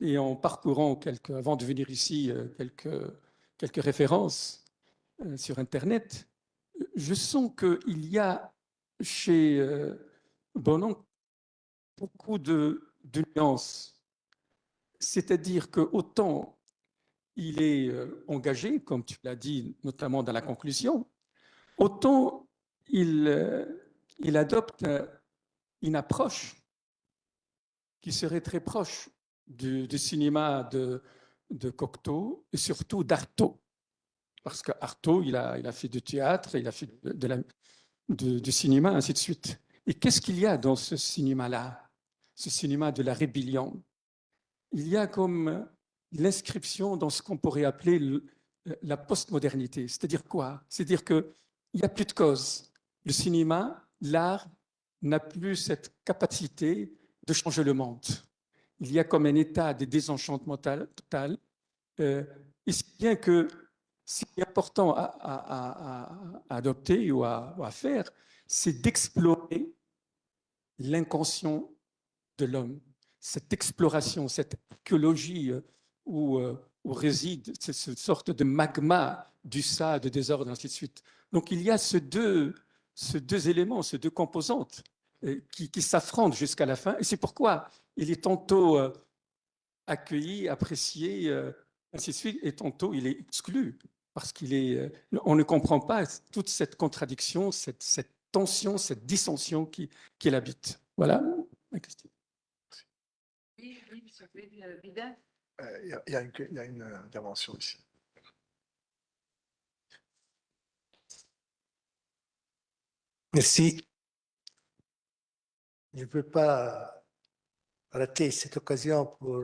Speaker 9: et en parcourant avant de venir ici, quelques références sur Internet, je sens qu'il y a chez Bonan beaucoup de nuances. C'est-à-dire que autant il est engagé, comme tu l'as dit, notamment dans la conclusion, autant il adopte une approche qui serait très proche du cinéma de Cocteau et surtout d'Artaud. Parce qu'Artaud, il a fait du théâtre, il a fait du cinéma, ainsi de suite. Et qu'est-ce qu'il y a dans ce cinéma-là, ce cinéma de la rébellion? Il y a comme l'inscription dans ce qu'on pourrait appeler la postmodernité. C'est-à-dire quoi? C'est-à-dire qu'il n'y a plus de cause. Le cinéma, l'art, n'a plus cette capacité de changer le monde. Il y a comme un état de désenchantement total. Et c'est bien que ce qui est important à adopter ou à faire, c'est d'explorer l'inconscient de l'homme. Cette exploration, cette archéologie où réside cette sorte de magma du ça, de désordre, ainsi de suite. Donc il y a ces deux éléments, ces deux composantes qui s'affrontent jusqu'à la fin. Et c'est pourquoi il est tantôt accueilli, apprécié, ainsi de suite, et tantôt il est exclu. Parce on ne comprend pas toute cette contradiction, cette tension, cette dissension qui l'habite. Voilà ma question.
Speaker 1: Oui, monsieur Vidal.
Speaker 3: Il y a une intervention ici.
Speaker 10: Merci. Je ne peux pas rater cette occasion pour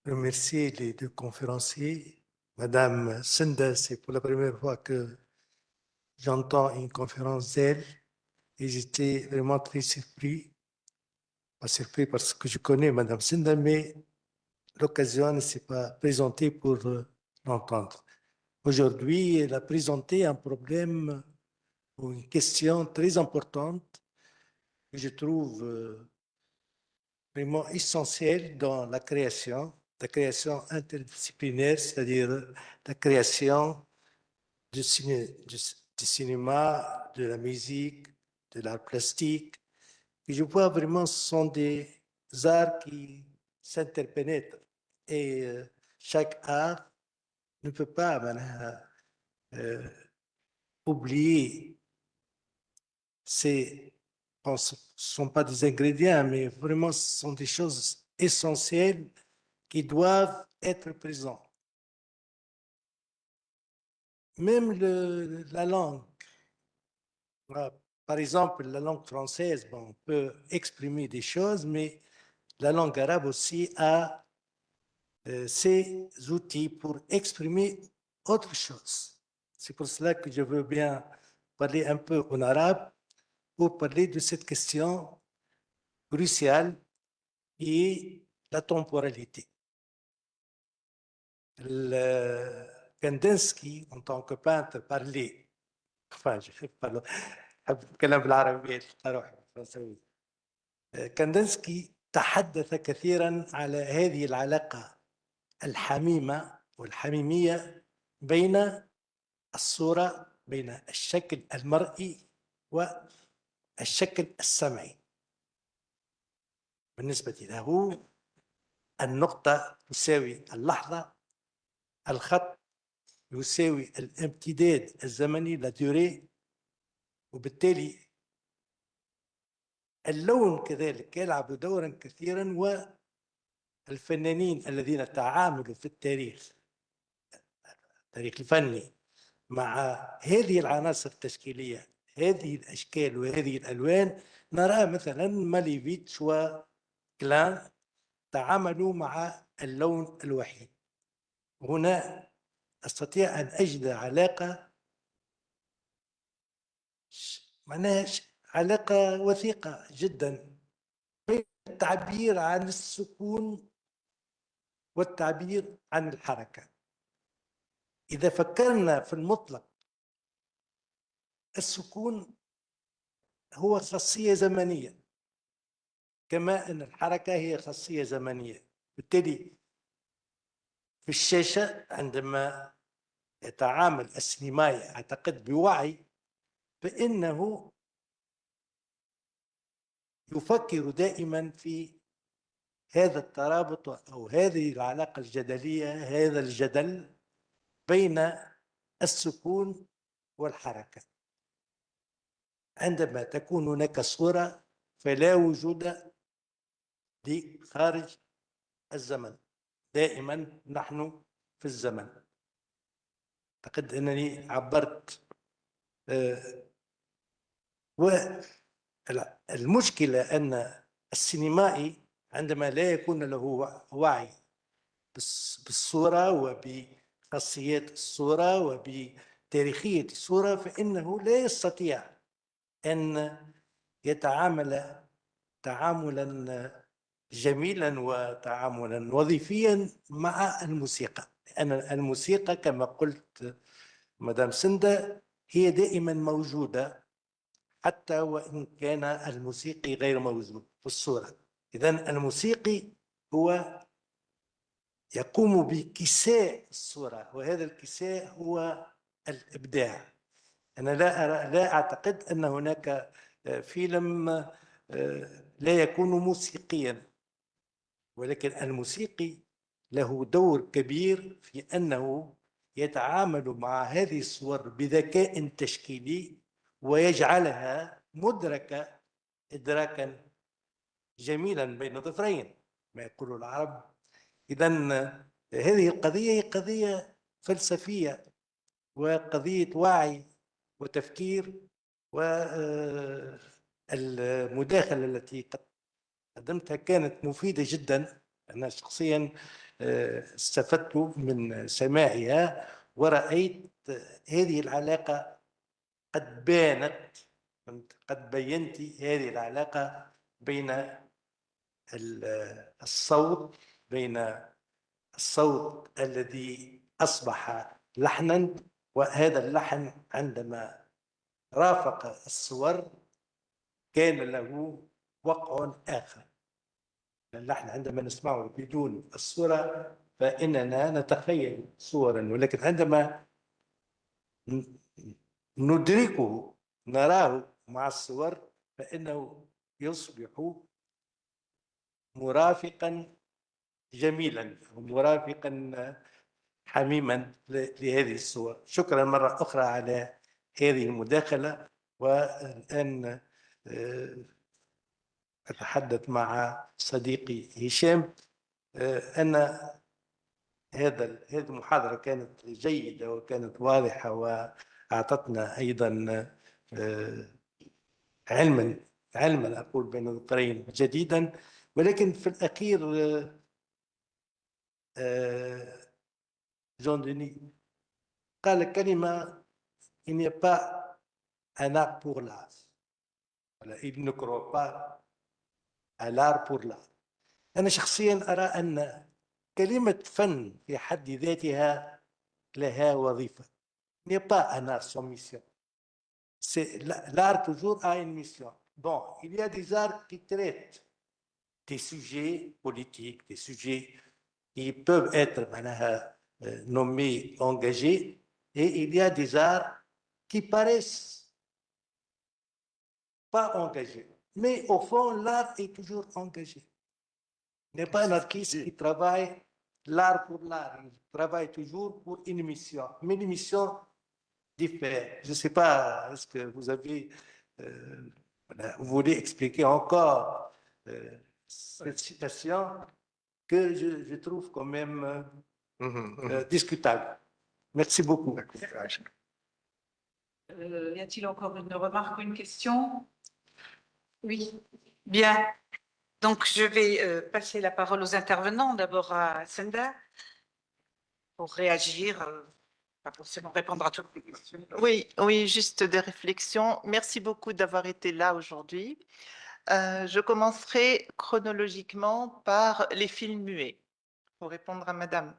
Speaker 10: remercier les deux conférenciers. Madame Senda, c'est pour la première fois que j'entends une conférence d'elle et j'étais vraiment très surpris. Pas surpris parce que je connais Madame Senda, mais l'occasion ne s'est pas présentée pour l'entendre. Aujourd'hui, elle a présenté un problème ou une question très importante que je trouve vraiment essentielle dans la création interdisciplinaire, c'est-à-dire la création du cinéma, de la musique, de l'art plastique. Et je vois vraiment ce sont des arts qui s'interpénètrent et chaque art ne peut pas oublier ce ne sont pas des ingrédients, mais vraiment ce sont des choses essentielles qui doivent être présentes. Même la langue. Par exemple, la langue française, on peut exprimer des choses, mais la langue arabe aussi a ses outils pour exprimer autre chose. C'est pour cela que je veux bien parler un peu en arabe pour parler de cette question cruciale qui est la temporalité. Kandinsky, en tant que peintre, parlait, enfin, je parle بالكلام بالعربية أروح فرنساوي. كاندنسكي تحدث كثيرا على هذه العلاقة الحميمة والحميمية بين الصورة، بين الشكل المرئي والشكل السمعي. بالنسبة له النقطة تساوي اللحظة، الخط يساوي الامتداد الزمني، la durée، وبالتالي اللون كذلك يلعب دورا كثيرا، والفنانين الذين تعاملوا في التاريخ الفني مع هذه العناصر التشكيلية، هذه الأشكال وهذه الألوان، نرى مثلا ماليفيتش وكلان تعاملوا مع اللون الوحيد. هنا أستطيع أن أجد علاقة معناها علاقة وثيقة جدا بين التعبير عن السكون والتعبير عن الحركة. إذا فكرنا في المطلق، السكون هو خاصية زمنية كما أن الحركة هي خاصية زمنية. بالتالي في الشاشة عندما يتعامل السينمائي أعتقد بوعي، فإنه يفكر دائما في هذا الترابط أو هذه العلاقة الجدلية، هذا الجدل بين السكون والحركة. عندما تكون هناك صورة فلا وجود لخارج الزمن، دائما نحن في الزمن. أعتقد أنني عبرت. والمشكلة أن السينمائي عندما لا يكون له وعي بالصورة وبخاصيات الصورة وبتاريخية الصورة، فإنه لا يستطيع أن يتعامل تعاملا جميلا وتعاملا وظيفيا مع الموسيقى. لأن الموسيقى كما قلت مدام سندة هي دائما موجودة، حتى وإن كان الموسيقي غير موجود في الصورة. إذن الموسيقي هو يقوم بكساء الصورة، وهذا الكساء هو الإبداع. أنا لا أعتقد أن هناك فيلم لا يكون موسيقيا، ولكن الموسيقي له دور كبير في أنه يتعامل مع هذه الصور بذكاء تشكيلي ويجعلها مدركة إدراكا جميلا بين ظفرين ما يقول العرب. إذن هذه القضية هي قضية فلسفية وقضية وعي وتفكير، والمداخلة التي قدمتها كانت مفيدة جدا. أنا شخصيا استفدت من سماعها ورأيت هذه العلاقة قد بانت، قد بينت هذه العلاقة بين الصوت، بين الصوت الذي أصبح لحنا، وهذا اللحن عندما رافق الصور كان له وقع آخر. اللحن عندما نسمعه بدون الصورة فإننا نتخيل صورا، ولكن عندما ندركه نراه مع الصور فإنه يصبح مرافقا جميلا ومرافقا حميما لهذه الصور. شكرا مرة أخرى على هذه المداخلة. والآن أتحدث مع صديقي هشام. أنا هذه المحاضرة كانت جيدة وكانت واضحة وأعطتنا أيضا علما أقول بين الظفرين جديدا. ولكن في الأخير جون ديني قال كلمة: il n'y a pas un art pour l'art. il ne croit pas à l'art pour l'art. أنا شخصيا أرى أن كلمة فن في حد ذاتها لها وظيفة. il n'y a pas un art sans mission. L'art toujours a une mission. Bon, il y a des arts qui traitent des sujets politiques, des sujets qui peuvent être nommés engagés, et il y a des arts qui paraissent pas engagés. Mais au fond, l'art est toujours engagé. Il n'est pas un artiste qui travaille l'art pour l'art, il travaille toujours pour une mission. Mais l'émission diffère. Je ne sais pas, est-ce que vous avez, voilà, vous voulez expliquer encore cette citation que je trouve quand même discutable. Merci beaucoup.
Speaker 1: Y a-t-il encore une remarque ou une question? Oui, bien. Donc, je vais passer la parole aux intervenants, d'abord à Senda, pour réagir, pas forcément répondre à toutes les questions.
Speaker 2: Oui, oui, juste des réflexions. Merci beaucoup d'avoir été là aujourd'hui. Je commencerai chronologiquement par les films muets, pour répondre à Madame.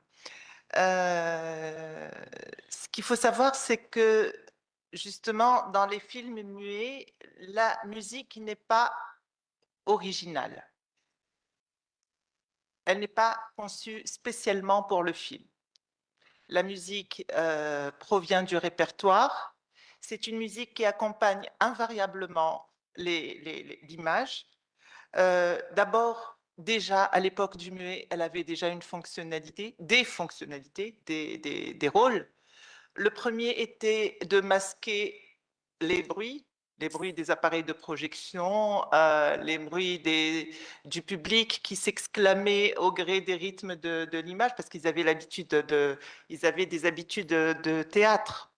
Speaker 2: Ce qu'il faut savoir, c'est que justement, dans les films muets, la musique n'est pas originale. Elle n'est pas conçue spécialement pour le film. La musique provient du répertoire. C'est une musique qui accompagne invariablement l'image. D'abord, déjà à l'époque du muet, elle avait déjà une fonctionnalité, des fonctionnalités, des rôles. Le premier était de masquer les bruits des appareils de projection, les bruits du public qui s'exclamait au gré des rythmes de l'image, parce qu'ils avaient ils avaient des habitudes de théâtre.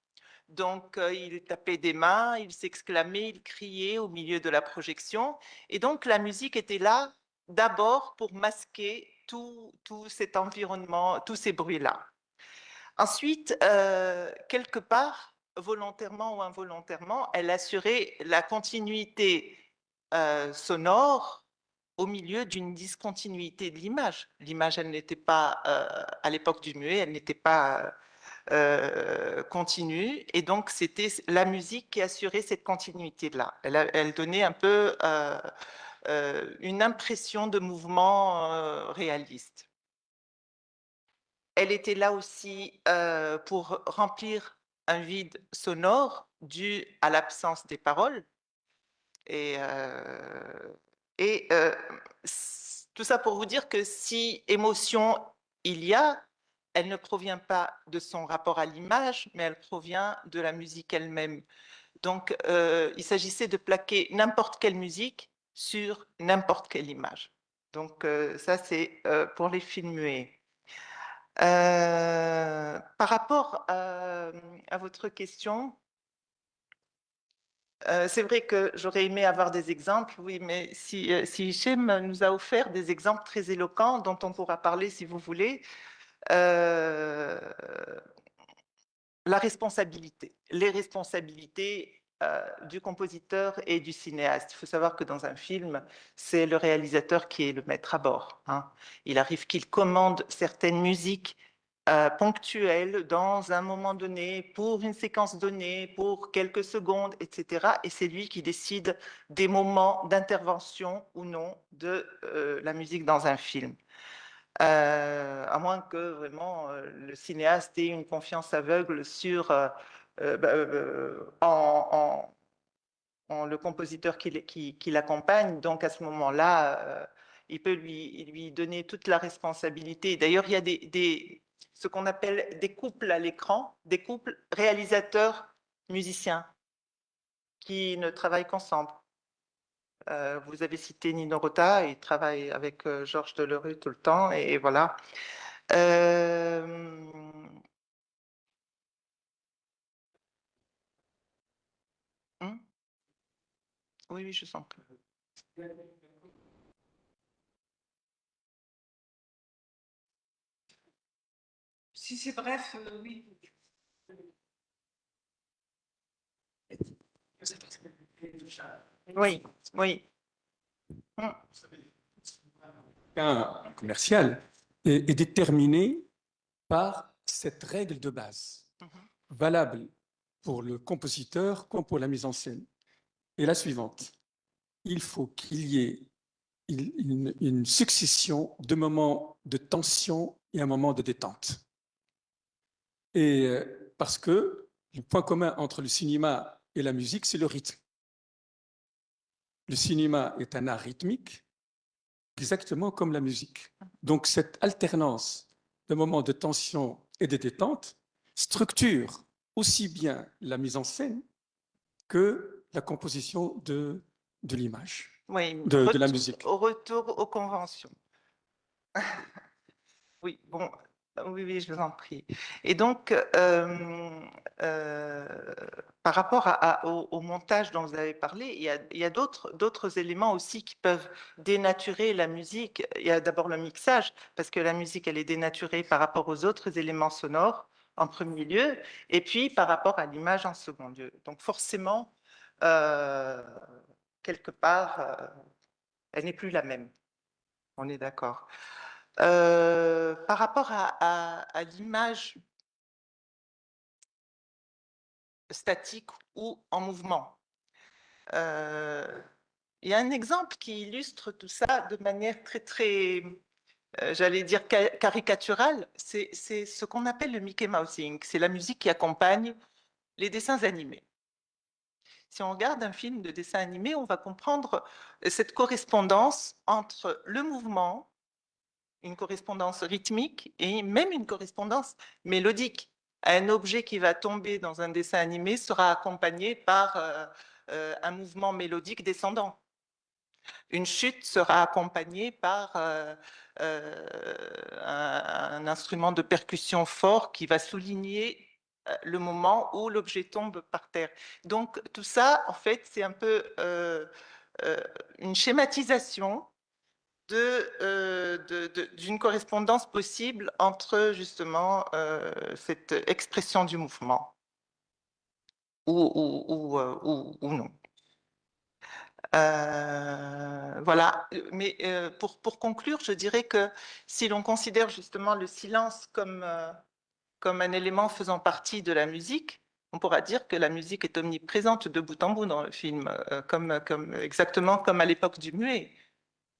Speaker 2: Donc, ils tapaient des mains, ils s'exclamaient, ils criaient au milieu de la projection. Et donc, la musique était là d'abord pour masquer tout cet environnement, tous ces bruits-là. Ensuite, quelque part, volontairement ou involontairement, elle assurait la continuité sonore au milieu d'une discontinuité de l'image. L'image, elle n'était pas, à l'époque du muet, elle n'était pas continue, et donc c'était la musique qui assurait cette continuité-là. Elle donnait un peu une impression de mouvement réaliste. Elle était là aussi pour remplir un vide sonore dû à l'absence des paroles. Et tout ça pour vous dire que si émotion il y a, elle ne provient pas de son rapport à l'image, mais elle provient de la musique elle-même. Donc, il s'agissait de plaquer n'importe quelle musique sur n'importe quelle image. Donc, ça, c'est pour les films muets. Par rapport à votre question, c'est vrai que j'aurais aimé avoir des exemples, oui, mais si Hichem nous a offert des exemples très éloquents dont on pourra parler si vous voulez, la responsabilité, les responsabilités du compositeur et du cinéaste. Il faut savoir que dans un film, c'est le réalisateur qui est le maître à bord, hein. Il arrive qu'il commande certaines musiques ponctuelles dans un moment donné, pour une séquence donnée, pour quelques secondes, etc. Et c'est lui qui décide des moments d'intervention ou non de la musique dans un film. À moins que vraiment le cinéaste ait une confiance aveugle sur en le compositeur qui l'accompagne. Donc à ce moment-là, il peut lui donner toute la responsabilité. D'ailleurs, il y a ce qu'on appelle des couples à l'écran, des couples réalisateurs-musiciens qui ne travaillent qu'ensemble. Vous avez cité Nino Rota, il travaille avec Georges Delerue tout le temps, et voilà. Oui, oui, je sens que...
Speaker 1: Si c'est bref, oui.
Speaker 2: Oui, oui.
Speaker 9: Un commercial est déterminé par cette règle de base, valable pour le compositeur comme pour la mise en scène, et la suivante. Il faut qu'il y ait une succession de moments de tension et un moment de détente. Et parce que le point commun entre le cinéma et la musique, c'est le rythme. Le cinéma est un art rythmique, exactement comme la musique. Donc cette alternance de moments de tension et de détente structure aussi bien la mise en scène que la composition de l'image,
Speaker 2: Oui,
Speaker 9: de la musique.
Speaker 2: au retour aux conventions. Oui, bon, oui, je vous en prie. Et donc, par rapport au montage dont vous avez parlé, il y a d'autres éléments aussi qui peuvent dénaturer la musique. Il y a d'abord le mixage, parce que la musique, elle est dénaturée par rapport aux autres éléments sonores en premier lieu, et puis par rapport à l'image en second lieu. Donc forcément, quelque part, elle n'est plus la même. On est d'accord. Par rapport à l'image statique ou en mouvement, il y a un exemple qui illustre tout ça de manière très, j'allais dire caricaturale. C'est ce qu'on appelle le Mickey Mousing. C'est la musique qui accompagne les dessins animés. Si on regarde un film de dessin animé, on va comprendre cette correspondance entre le mouvement, une correspondance rythmique et même une correspondance mélodique. Un objet qui va tomber dans un dessin animé sera accompagné par un mouvement mélodique descendant. Une chute sera accompagnée par un instrument de percussion fort qui va souligner le moment où l'objet tombe par terre. Donc tout ça, en fait, c'est un peu une schématisation d'une correspondance possible entre justement cette expression du mouvement ou non. Voilà, mais pour conclure, je dirais que si l'on considère justement le silence comme un élément faisant partie de la musique, on pourra dire que la musique est omniprésente de bout en bout dans le film, exactement comme à l'époque du muet.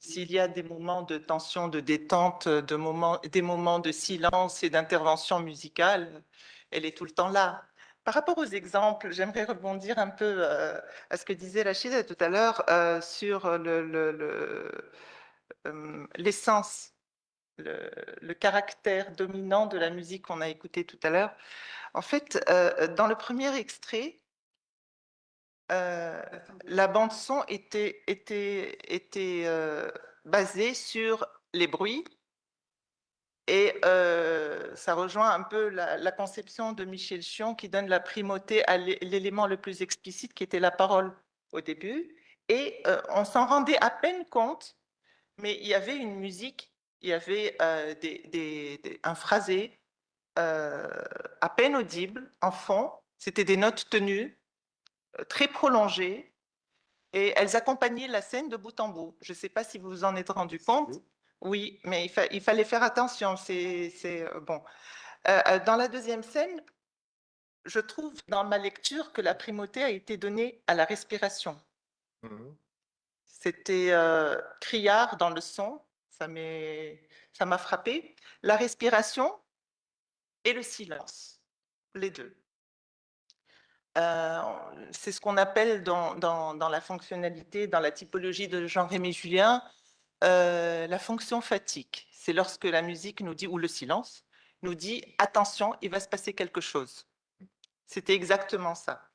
Speaker 2: S'il y a des moments de tension, de détente, des moments de silence et d'intervention musicale, elle est tout le temps là. Par rapport aux exemples, j'aimerais rebondir un peu à ce que disait Rachida tout à l'heure sur l'essence, le caractère dominant de la musique qu'on a écoutée tout à l'heure. En fait, dans le premier extrait, la bande-son était basée sur les bruits et ça rejoint un peu la conception de Michel Chion qui donne la primauté à l'élément le plus explicite qui était la parole au début. Et on s'en rendait à peine compte, mais il y avait une musique, il y avait un phrasé à peine audible en fond. C'était des notes tenues, très prolongées. Et elles accompagnaient la scène de bout en bout. Je ne sais pas si vous vous en êtes rendu compte. Oui, mais il fallait faire attention. Bon. Dans la deuxième scène, je trouve dans ma lecture que la primauté a été donnée à la respiration. C'était criard dans le son, ça m'a frappé. La respiration et le silence, les deux. C'est ce qu'on appelle dans la fonctionnalité, dans la typologie de Jean-Rémy Julien, la fonction fatigue. C'est lorsque la musique nous dit, ou le silence, nous dit « attention, il va se passer quelque chose ». C'était exactement ça.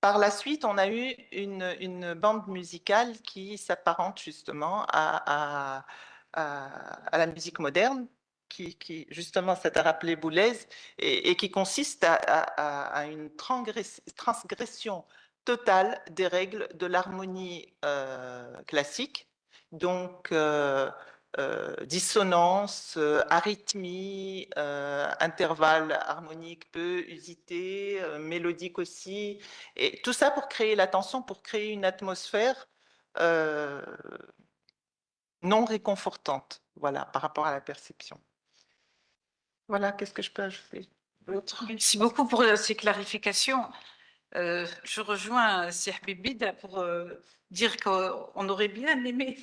Speaker 2: Par la suite, on a eu une bande musicale qui s'apparente justement à la musique moderne, qui justement s'est rappelé Boulez, et qui consiste à une transgression totale des règles de l'harmonie classique, donc dissonance, arythmie, intervalle harmonique peu usité, mélodique aussi, et tout ça pour créer l'attention, pour créer une atmosphère non réconfortante, voilà, par rapport à la perception. Voilà, qu'est-ce que je peux ajouter d'autre?
Speaker 1: Merci beaucoup pour ces clarifications. Je rejoins Sir Bibida pour dire qu'on aurait bien aimé,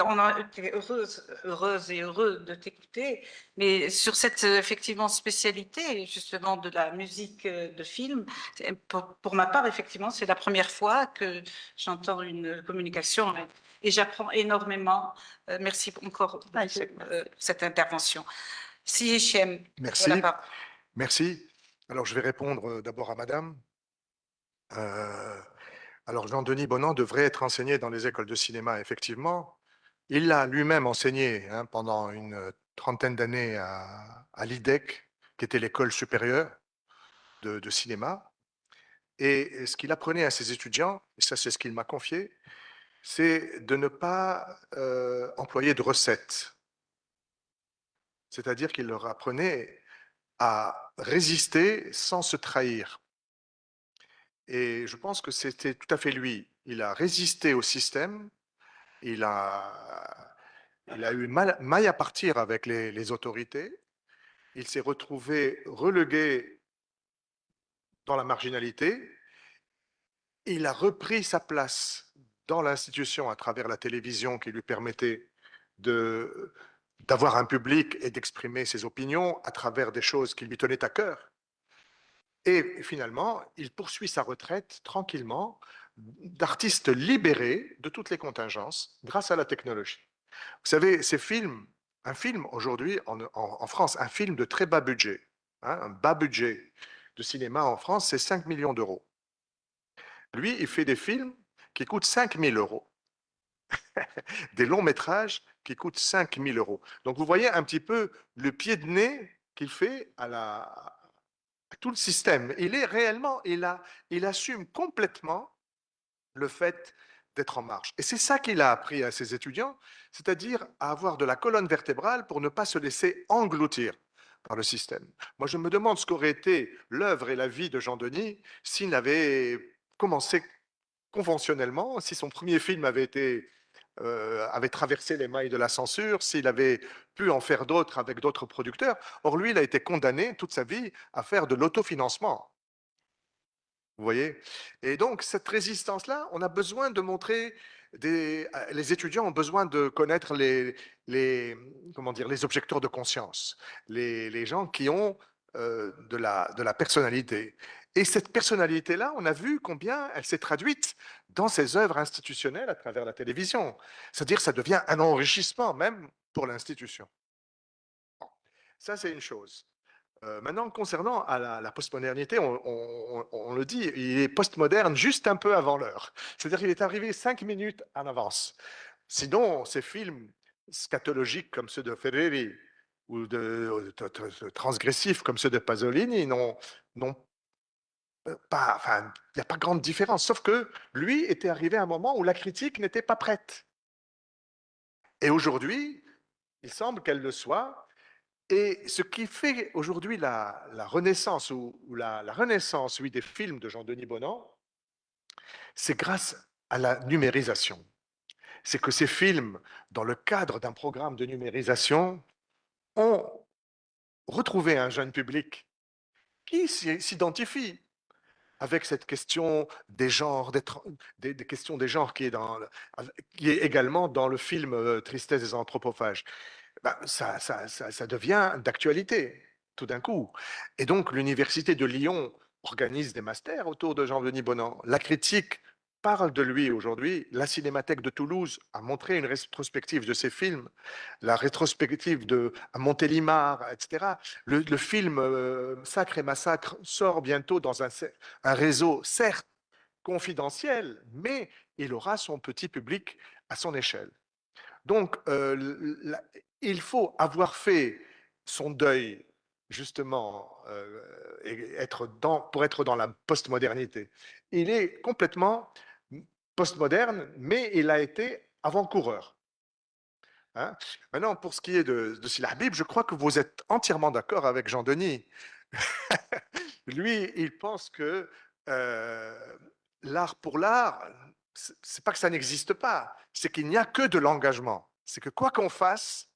Speaker 1: on a été heureuse et heureux de t'écouter, mais sur cette effectivement spécialité justement de la musique de film, pour ma part effectivement c'est la première fois que j'entends une communication et j'apprends énormément. Merci encore pour cette intervention. Si Hichem.
Speaker 3: Merci.
Speaker 1: Voilà.
Speaker 3: Merci. Alors, je vais répondre d'abord à Madame. Alors, Jean-Denis Bonan devrait être enseigné dans les écoles de cinéma, effectivement. Il l'a lui-même enseigné pendant une trentaine d'années à l'IDEC, qui était l'école supérieure de cinéma. Et ce qu'il apprenait à ses étudiants, et ça c'est ce qu'il m'a confié, c'est de ne pas employer de recettes. C'est-à-dire qu'il leur apprenait à résister sans se trahir. Et je pense que c'était tout à fait lui. Il a résisté au système, il a eu maille à partir avec les autorités, il s'est retrouvé relégué dans la marginalité, il a repris sa place dans l'institution à travers la télévision qui lui permettait d'avoir un public et d'exprimer ses opinions à travers des choses qui lui tenaient à cœur. Et finalement, il poursuit sa retraite tranquillement d'artiste libéré de toutes les contingences grâce à la technologie. Vous savez, ces films, un film aujourd'hui en France, un film de très bas budget, un bas budget de cinéma en France, c'est 5 millions d'euros. Lui, il fait des films qui coûtent 5 000 euros. Des longs métrages qui coûtent 5 000 euros. Donc vous voyez un petit peu le pied de nez qu'il fait à tout le système. Il est réellement, il assume complètement le fait d'être en marche. Et c'est ça qu'il a appris à ses étudiants, c'est-à-dire à avoir de la colonne vertébrale pour ne pas se laisser engloutir par le système. Moi, je me demande ce qu'aurait été l'œuvre et la vie de Jean Denis s'il avait commencé conventionnellement, si son premier film avait traversé les mailles de la censure, s'il avait pu en faire d'autres avec d'autres producteurs. Or, lui, il a été condamné toute sa vie à faire de l'autofinancement. Vous voyez? Et donc, cette résistance-là, on a besoin de montrer, les étudiants ont besoin de connaître comment dire, les objecteurs de conscience, les gens qui ont de la personnalité. Et cette personnalité-là, on a vu combien elle s'est traduite dans ces œuvres institutionnelles à travers la télévision. C'est-à-dire, ça devient un enrichissement même pour l'institution. Bon, ça, c'est une chose. Maintenant, concernant à la postmodernité, on le dit, il est postmoderne juste un peu avant l'heure. C'est-à-dire qu'il est arrivé 5 minutes en avance. Sinon, ces films scatologiques comme ceux de Ferreri ou transgressifs comme ceux de Pasolini n'ont pas, enfin, il n'y a pas grande différence. Sauf que lui était arrivé à un moment où la critique n'était pas prête. Et aujourd'hui, il semble qu'elle le soit. Et ce qui fait aujourd'hui la renaissance ou la renaissance, oui, des films de Jean-Denis Bonan, c'est grâce à la numérisation. C'est que ces films, dans le cadre d'un programme de numérisation, ont retrouvé un jeune public qui s'identifie avec cette question des genres, des questions des genres qui est également dans le film Tristesse des anthropophages. Ben, ça devient d'actualité tout d'un coup. Et donc, l'Université de Lyon organise des masters autour de Jean-Denis Bonan. La critique parle de lui aujourd'hui. La Cinémathèque de Toulouse a montré une rétrospective de ses films, la rétrospective à Montélimar, etc. Le film Sacre et Massacre sort bientôt dans un réseau, certes confidentiel, mais il aura son petit public à son échelle. Donc, il faut avoir fait son deuil, justement, pour être dans la postmodernité. Il est complètement postmoderne, mais il a été avant-coureur. Hein? Maintenant, pour ce qui est de Sila Habib, je crois que vous êtes entièrement d'accord avec Jean-Denis. Lui, il pense que l'art pour l'art, c'est pas que ça n'existe pas, c'est qu'il n'y a que de l'engagement. C'est que quoi qu'on fasse,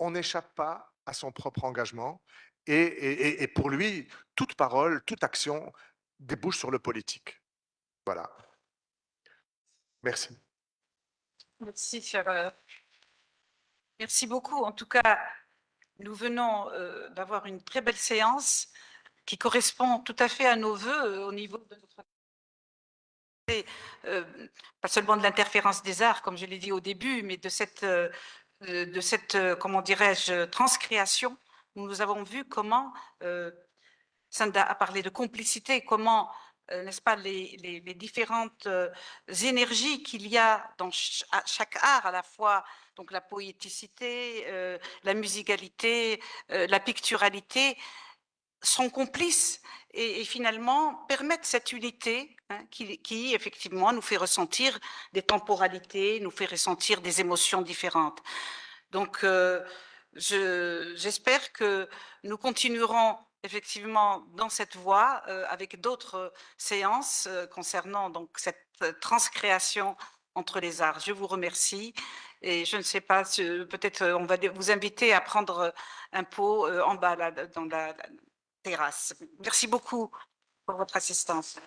Speaker 3: on n'échappe pas à son propre engagement. Et pour lui, toute parole, toute action débouche sur le politique. Voilà. Merci.
Speaker 1: Merci, cher. Merci beaucoup. En tout cas, nous venons d'avoir une très belle séance qui correspond tout à fait à nos voeux au niveau de notre pas seulement de l'interférence des arts, comme je l'ai dit au début, mais de cette de cette, comment dirais-je, transcréation, où nous avons vu comment, Sanda a parlé de complicité, comment, n'est-ce pas, les différentes énergies qu'il y a dans chaque art, à la fois donc la poéticité, la musicalité, la picturalité, sont complices et finalement permettent cette unité hein, qui, effectivement, nous fait ressentir des temporalités, nous fait ressentir des émotions différentes. Donc, j'espère que nous continuerons effectivement dans cette voie avec d'autres séances concernant donc cette transcréation entre les arts. Je vous remercie et je ne sais pas, peut-être on va vous inviter à prendre un pot en bas là, dans la terrasse. Merci beaucoup pour votre assistance.